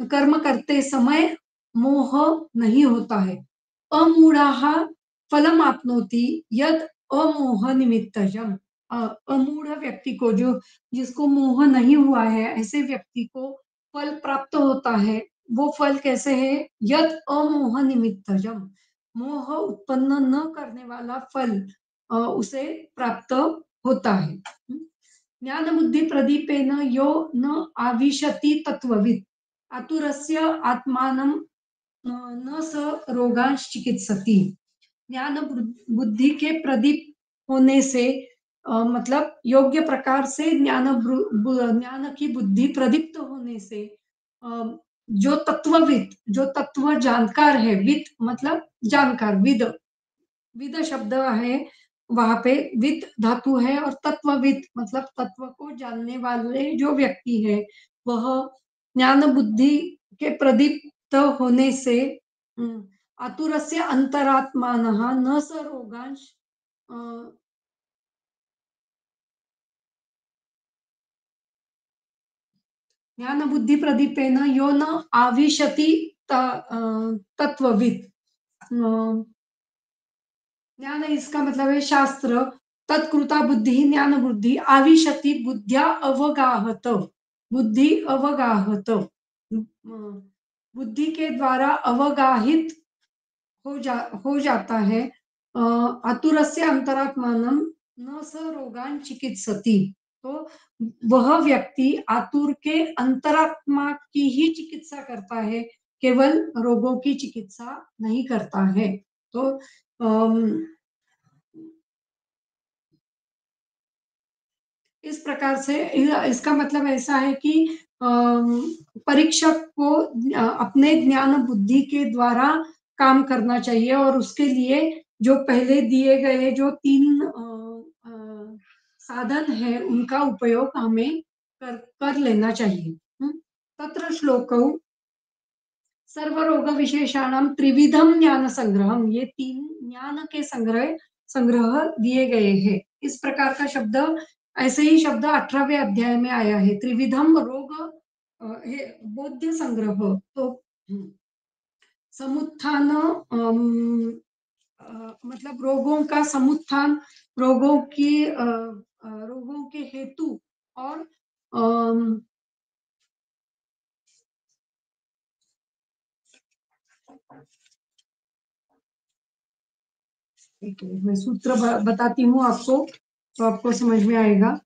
कर्म करते समय मोह नहीं होता है। अमूढ़ाः फलम आपनोति यद अमोह निमित्तजम। अमूढ़ व्यक्ति को, जो जिसको मोह नहीं हुआ है, ऐसे व्यक्ति को फल प्राप्त होता है। वो फल कैसे है? यद अमोह निमित्तजम, मोह उत्पन्न न करने वाला फल उसे प्राप्त होता है। ज्ञान बुद्धि प्रदीपेन यो न आविशति तत्वविद आतुरस्य आत्मानं न स रोगांश चिकित्सति। ज्ञान बुद्धि के प्रदीप होने से मतलब योग्य प्रकार से ज्ञान की बुद्धि प्रदीप्त होने से जो तत्वविद, जो तत्व जानकार है, विद मतलब जानकार, विद, विद शब्द है, वहां पे विद धातु है और तत्वविद मतलब तत्व को जानने वाले जो व्यक्ति है, वह ज्ञान बुद्धि के प्रदीप्त होने से आतुरस्य अंतरात्मानः न स रोगांश अ, ज्ञान बुद्धि प्रदीपेन यो न आविशति तत्वविद। ज्ञान इसका मतलब है शास्त्र। तत्कृता बुद्धि ज्ञान बुद्धि आविशति बुद्धिया अवगाहत। बुद्धि अवगाहत बुद्धि के द्वारा अवगाहित हो जाता है। आतुरस्य अंतरात्मानम न स रोगान चिकित्सति। तो वह व्यक्ति आतुर के अंतरात्मा की ही चिकित्सा करता है, केवल रोगों की चिकित्सा नहीं करता है। तो इस प्रकार से इसका मतलब ऐसा है कि परीक्षक को अपने ज्ञान बुद्धि के द्वारा काम करना चाहिए और उसके लिए जो पहले दिए गए जो 3 साधन है उनका उपयोग हमें कर लेना चाहिए। तत्र श्लोकौ सर्वरोग विशेषाणाम त्रिविधम ज्ञान संग्रहम, ये 3 ज्ञान के संग्रह दिए गए हैं। इस प्रकार का शब्द, ऐसे ही शब्द 18वें अध्याय में आया है। त्रिविधम रोग बोध्य संग्रह। तो समुत्थान मतलब रोगों का समुत्थान, रोगों के हेतु और अम, एक मिनट मैं सूत्र बताती हूँ आपको, तो आपको समझ में आएगा।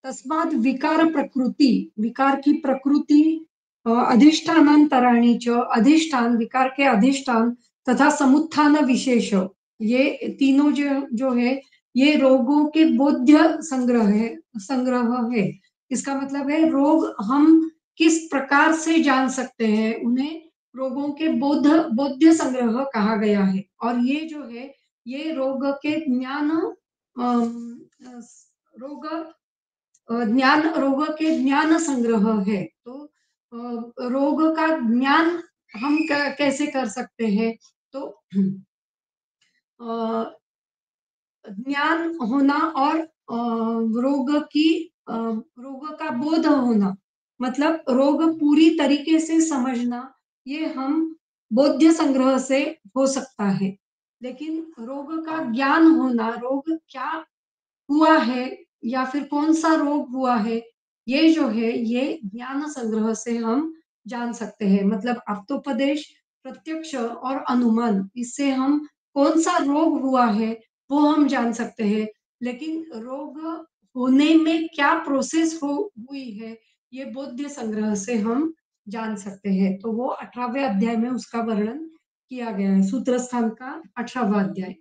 तस्माद् विकार प्रकृति, विकार की प्रकृति, अधिष्ठानांतराणि च, अधिष्ठान विकार के अधिष्ठान, तथा समुत्थान विशेष, ये तीनों जो है ये रोगों के बोध्य संग्रह है। इसका मतलब है रोग हम किस प्रकार से जान सकते हैं, उन्हें रोगों के बोध्य संग्रह कहा गया है। और ये जो है ये रोग के ज्ञान रोग रोग के ज्ञान संग्रह है। तो रोग का ज्ञान हम कैसे कर सकते हैं? तो अ, ज्ञान होना और रोग का बोध होना, मतलब रोग पूरी तरीके से समझना, ये हम बोध्य संग्रह से हो सकता है। लेकिन रोग का ज्ञान होना, रोग क्या हुआ है या फिर कौन सा रोग हुआ है, ये जो है ये ज्ञान संग्रह से हम जान सकते हैं। मतलब आप्तोपदेश, प्रत्यक्ष और अनुमान, इससे हम कौन सा रोग हुआ है वो हम जान सकते हैं। लेकिन रोग होने में क्या प्रोसेस हुई है, ये बोध्य संग्रह से हम जान सकते हैं। तो वो 18वें अध्याय में उसका वर्णन किया गया है, सूत्र स्थान का 18वां अध्याय।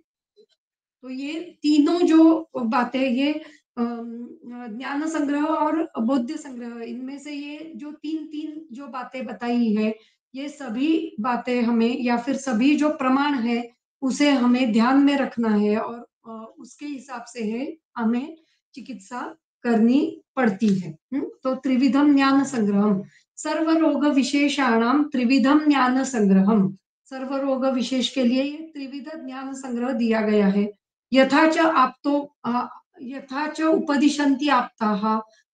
तो ये तीनों जो बातें, ये ज्ञान संग्रह और बौद्ध संग्रह, इनमें से ये जो तीन तीन जो बातें बताई है, ये सभी बातें हमें या फिर सभी जो प्रमाण है उसे हमें ध्यान में रखना है और उसके हिसाब से है हमें चिकित्सा करनी पड़ती है। तो त्रिविधम ज्ञान संग्रहम, सर्व रोग विशेषाणाम त्रिविधम ज्ञान संग्रहम, सर्व रोग विशेष के लिए ये त्रिविध ज्ञान संग्रह दिया गया है। यथा च आप्तो यथा च उपदिशन्ति आप्ताः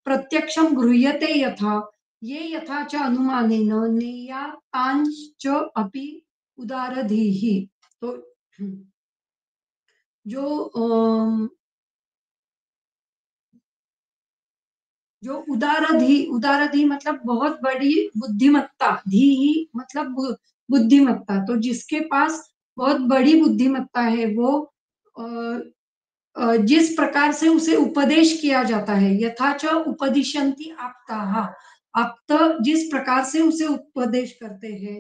प्रत्यक्षं गृह्यते यथा, ये यथा च अनुमानेन नेयातांश्च अपि उदारधीः। तो जो जो उदारधी मतलब बहुत बड़ी बुद्धिमत्ता, धी ही मतलब बुद्धिमत्ता, तो जिसके पास बहुत बड़ी बुद्धिमत्ता है वो जिस प्रकार से उसे उपदेश किया जाता है, यथाच उपदिशन्ति आप्ताः, आप्त जिस प्रकार से उसे उपदेश करते हैं,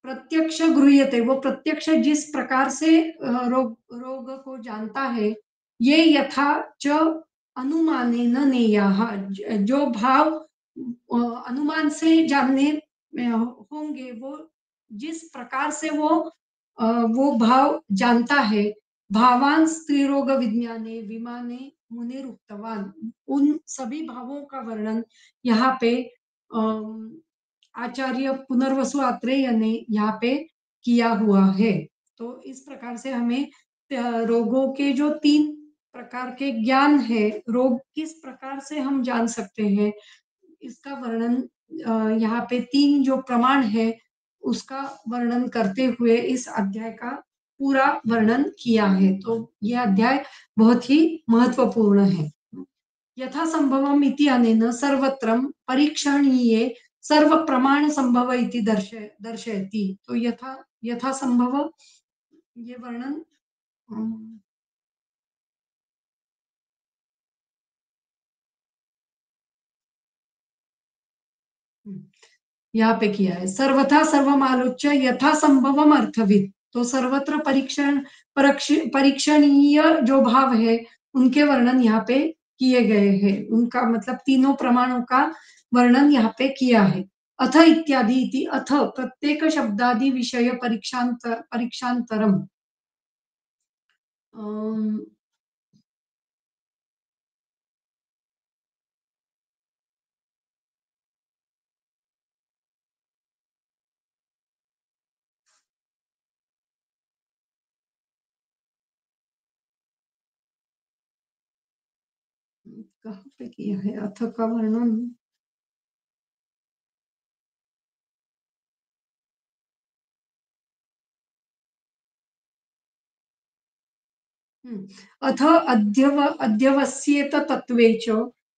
प्रत्यक्ष गृह्यते वो प्रत्यक्ष जिस प्रकार से रोग को जानता है, ये यथा च अनुमानेन नेयाः, जो भाव अनुमान से जानने होंगे, वो जिस प्रकार से वो भाव जानता है, भावान स्त्रीरोग विज्ञाने विमाने मुनिरुक्तवान। उन सभी भावों का वर्णन यहाँ पे अम, आचार्य पुनर्वसु आत्रेय ने यहाँ पे किया हुआ है। तो इस प्रकार से हमें रोगों के जो 3 प्रकार के ज्ञान है, रोग किस प्रकार से हम जान सकते हैं, इसका वर्णन यहाँ पे 3 जो प्रमाण है, उसका वर्णन करते हुए इस अध्याय का पूरा वर्णन किया है। तो यह अध्याय बहुत ही महत्वपूर्ण है। यथा संभवम् इति अनेन सर्वत्रं परीक्षणीये सर्व प्रमाण संभव इति दर्शयति। तो यथा यथा संभव ये वर्णन अम, यहाँ पे किया है। सर्वथा सर्वमालोच्य यथा संभवम अर्थविद। तो सर्वत्र परीक्षणीय जो भाव है, उनके वर्णन यहाँ पे किए गए हैं। उनका मतलब तीनों प्रमाणों का वर्णन यहाँ पे किया है। अथ इत्यादि इति अथ प्रत्येक शब्दादि विषय परीक्षांतरम। अम, कहाँ पे किया है अथ का वर्णन? अथ अध्यवस्येत तत्वे च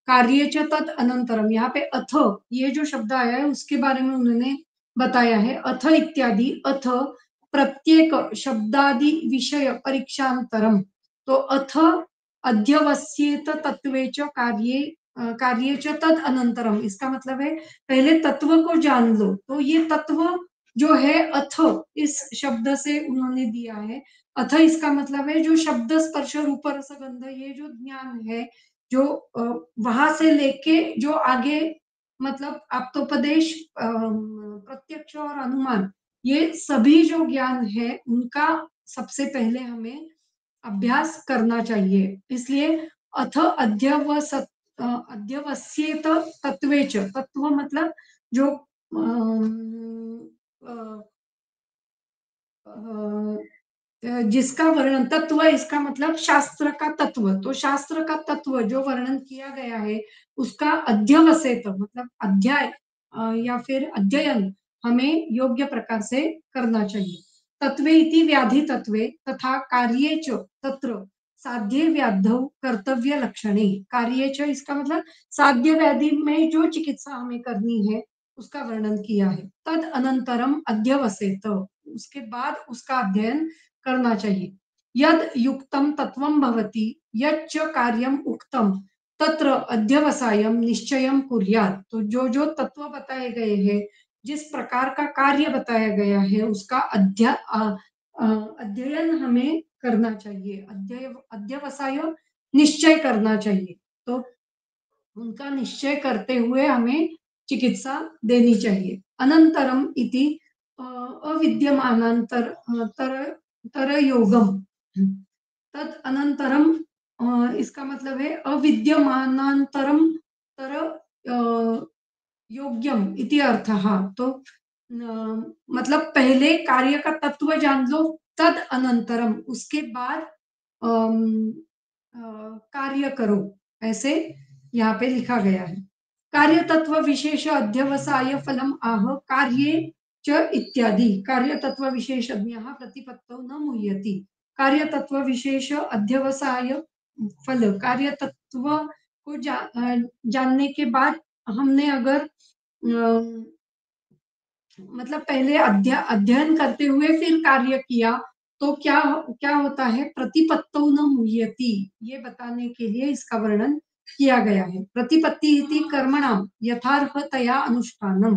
कार्ये च तद अनंतरम। यहाँ पे अथ ये जो शब्द आया है उसके बारे में उन्होंने बताया है। अथ इत्यादि अथ प्रत्येक शब्दादि विषय परीक्षांतरम। तो अथ अध्यवस्येत तत्वे च कार्ये च तद अनंतरम, इसका मतलब है पहले तत्व को जान लो। तो ये तत्व जो है अथ, इस शब्द से उन्होंने दिया है। अथ इसका मतलब है जो शब्द स्पर्श रूप रस गंध, ये जो ज्ञान है, जो वहां से लेके जो आगे मतलब आप्तोपदेश, प्रत्यक्ष और अनुमान, ये सभी जो ज्ञान है उनका सबसे पहले हमें अभ्यास करना चाहिए। इसलिए अथ अध्यवस्येत तत्वेच। तत्व मतलब जो जिसका वर्णन तत्व, इसका मतलब शास्त्र का तत्व। तो शास्त्र का तत्व जो वर्णन किया गया है उसका अध्यवसेत मतलब अध्याय या फिर अध्ययन हमें योग्य प्रकार से करना चाहिए। तत्वे इति व्याधि तत्वे तथा कार्ये च तत्र साध्य व्याधौ कर्तव्य लक्षणे। कार्ये च इसका मतलब साध्य व्याधि में जो चिकित्सा हमें करनी है उसका वर्णन किया है। तद अनंतरम अध्यवसेत, उसके बाद उसका अध्ययन करना चाहिए। यद युक्तम तत्वम भवति यच्च कार्यम उक्तम तत्र अध्यवसायम निश्चयम कुर्यात्। तो जो जो तत्व बताए गए हैं, जिस प्रकार का कार्य बताया गया है, उसका अध्ययन हमें करना चाहिए। अध्यवसाय निश्चय करना चाहिए। तो उनका निश्चय करते हुए हमें चिकित्सा देनी चाहिए। अनंतरम इति अविद्यमानांतर तर तर योगम। तद अनंतरम इसका मतलब है अविद्यमानांतरम तर योग्यम इति अर्थः। तो मतलब पहले कार्य का तत्व जान लो, तद अनंतरम उसके बाद अम, कार्य करो, ऐसे यहाँ पे लिखा गया है। कार्य तत्व विशेष अध्यवसाय फलम आह कार्ये च इत्यादि। कार्य तत्व विशेष प्रतिपत्तौ न मुह्यति। कार्य तत्व विशेष अध्यवसाय फल, कार्य तत्व को जानने के बाद हमने अगर मतलब पहले अध्ययन करते हुए फिर कार्य किया तो क्या क्या होता है, प्रतिपत्तौ न मुह्यति, ये बताने के लिए इसका वर्णन किया गया है। प्रतिपत्ति इति कर्मणाम यथार्थतया अनुष्ठानम,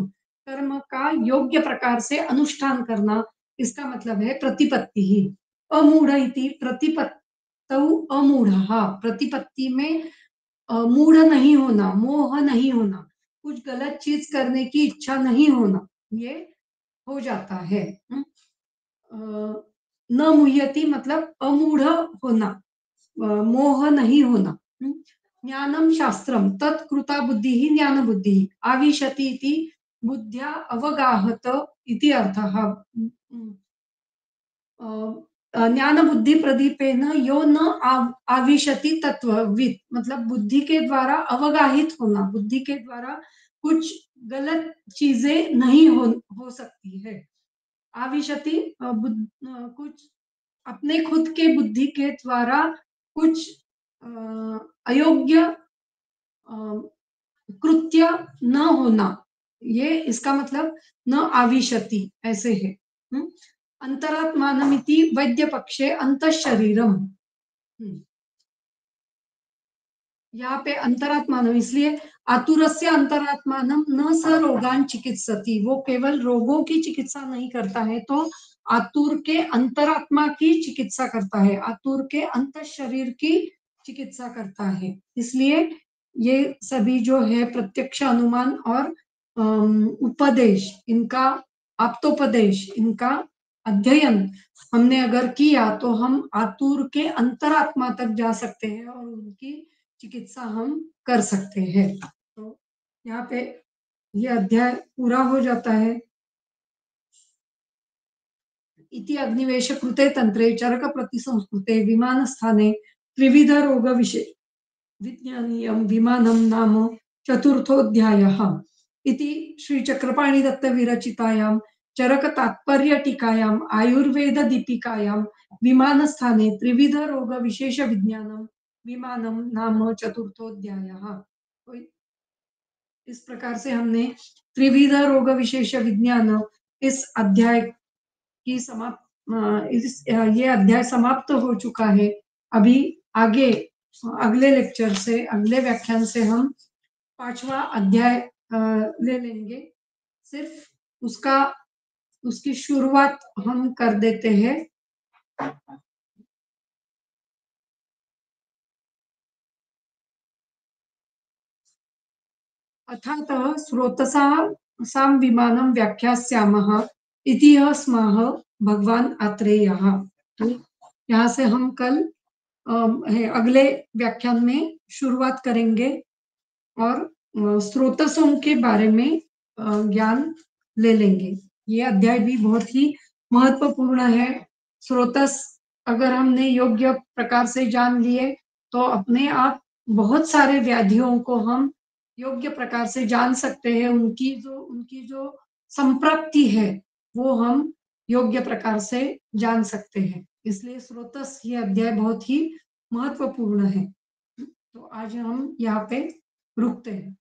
कर्म का योग्य प्रकार से अनुष्ठान करना, इसका मतलब है प्रतिपत्ति ही। अमूढ़ इति प्रतिपत्तौ अमूढ़ः, प्रतिपत्ति में मूढ़ नहीं होना, मोह नहीं होना, कुछ गलत चीज करने की इच्छा नहीं होना, ये हो जाता है। न मुह्यति मतलब अमूढ़ होना, मोह नहीं होना। हुँ, ज्ञानं शास्त्रं तत्कृता बुद्धिः ज्ञानबुद्धिः आविशति इति बुद्ध्या अवगाहत इति अर्थः। अ, ज्ञान-बुद्धि-प्रदीपेन यो न आविशति तत्त्ववित् मतलब बुद्धि के द्वारा अवगाहित होना, बुद्धि के द्वारा कुछ गलत चीज़ें नहीं हो सकती है। आविशति कुछ अपने खुद के बुद्धि के द्वारा कुछ अ, अयोग्य अ, कृत्य न होना, ये इसका मतलब न आविशति ऐसे है। हुँ? अंतरात्मानमिति वैद्यपक्षे अंतःशरीरम। हुँ, यहाँ पे अंतरात्मानम इसलिए आतुरस्य अंतरात्मानम न स रोगान चिकित्सति, वो केवल रोगों की चिकित्सा नहीं करता है, तो आतुर के अंतरात्मा की चिकित्सा करता है, आतुर के अंतःशरीर की चिकित्सा करता है। इसलिए ये सभी जो है प्रत्यक्ष अनुमान और उपदेश, इनका आप्तोपदेश, इनका अध्ययन हमने अगर किया तो हम आतुर के अंतरात्मा तक जा सकते हैं और उनकी चिकित्सा हम कर सकते हैं। तो यहाँ पे ये अध्याय पूरा हो जाता है। इति अग्निवेशकृते तन्त्रे चरकप्रतिसंस्कृते विमानस्थाने त्रिविधरोगविषये विज्ञानीयं विमानं नाम चतुर्थोऽध्यायः। इति श्रीचक्रपाणिदत्तविरचितायां चरकतात्पर्यटीकायाम् आयुर्वेददीपिकायां विमानस्थाने त्रिविधरोगविशेषविज्ञानं विमानं नाम चतुर्थोऽध्यायः। तो इस प्रकार से हमने त्रिविध रोग विशेष विज्ञान इस अध्याय की ये अध्याय समाप्त हो चुका है। अभी आगे अगले लेक्चर से अगले व्याख्यान से हम पांचवा अध्याय ले लेंगे। सिर्फ उसका उसकी शुरुआत हम कर देते हैं। अथातः स्रोतसां विमानं व्याख्यास्यामः इति यः स्मः भगवान आत्रेयः। तो यहाँ से हम कल अगले व्याख्यान में शुरुआत करेंगे और स्रोतसों के बारे में ज्ञान ले लेंगे। ये अध्याय भी बहुत ही महत्वपूर्ण है। स्रोतस अगर हमने योग्य प्रकार से जान लिए तो अपने आप बहुत सारे व्याधियों को हम योग्य प्रकार से जान सकते हैं। उनकी जो संप्रति है वो हम योग्य प्रकार से जान सकते हैं। इसलिए स्रोतस ये अध्याय बहुत ही महत्वपूर्ण है। तो आज हम यहाँ पे रुकते हैं।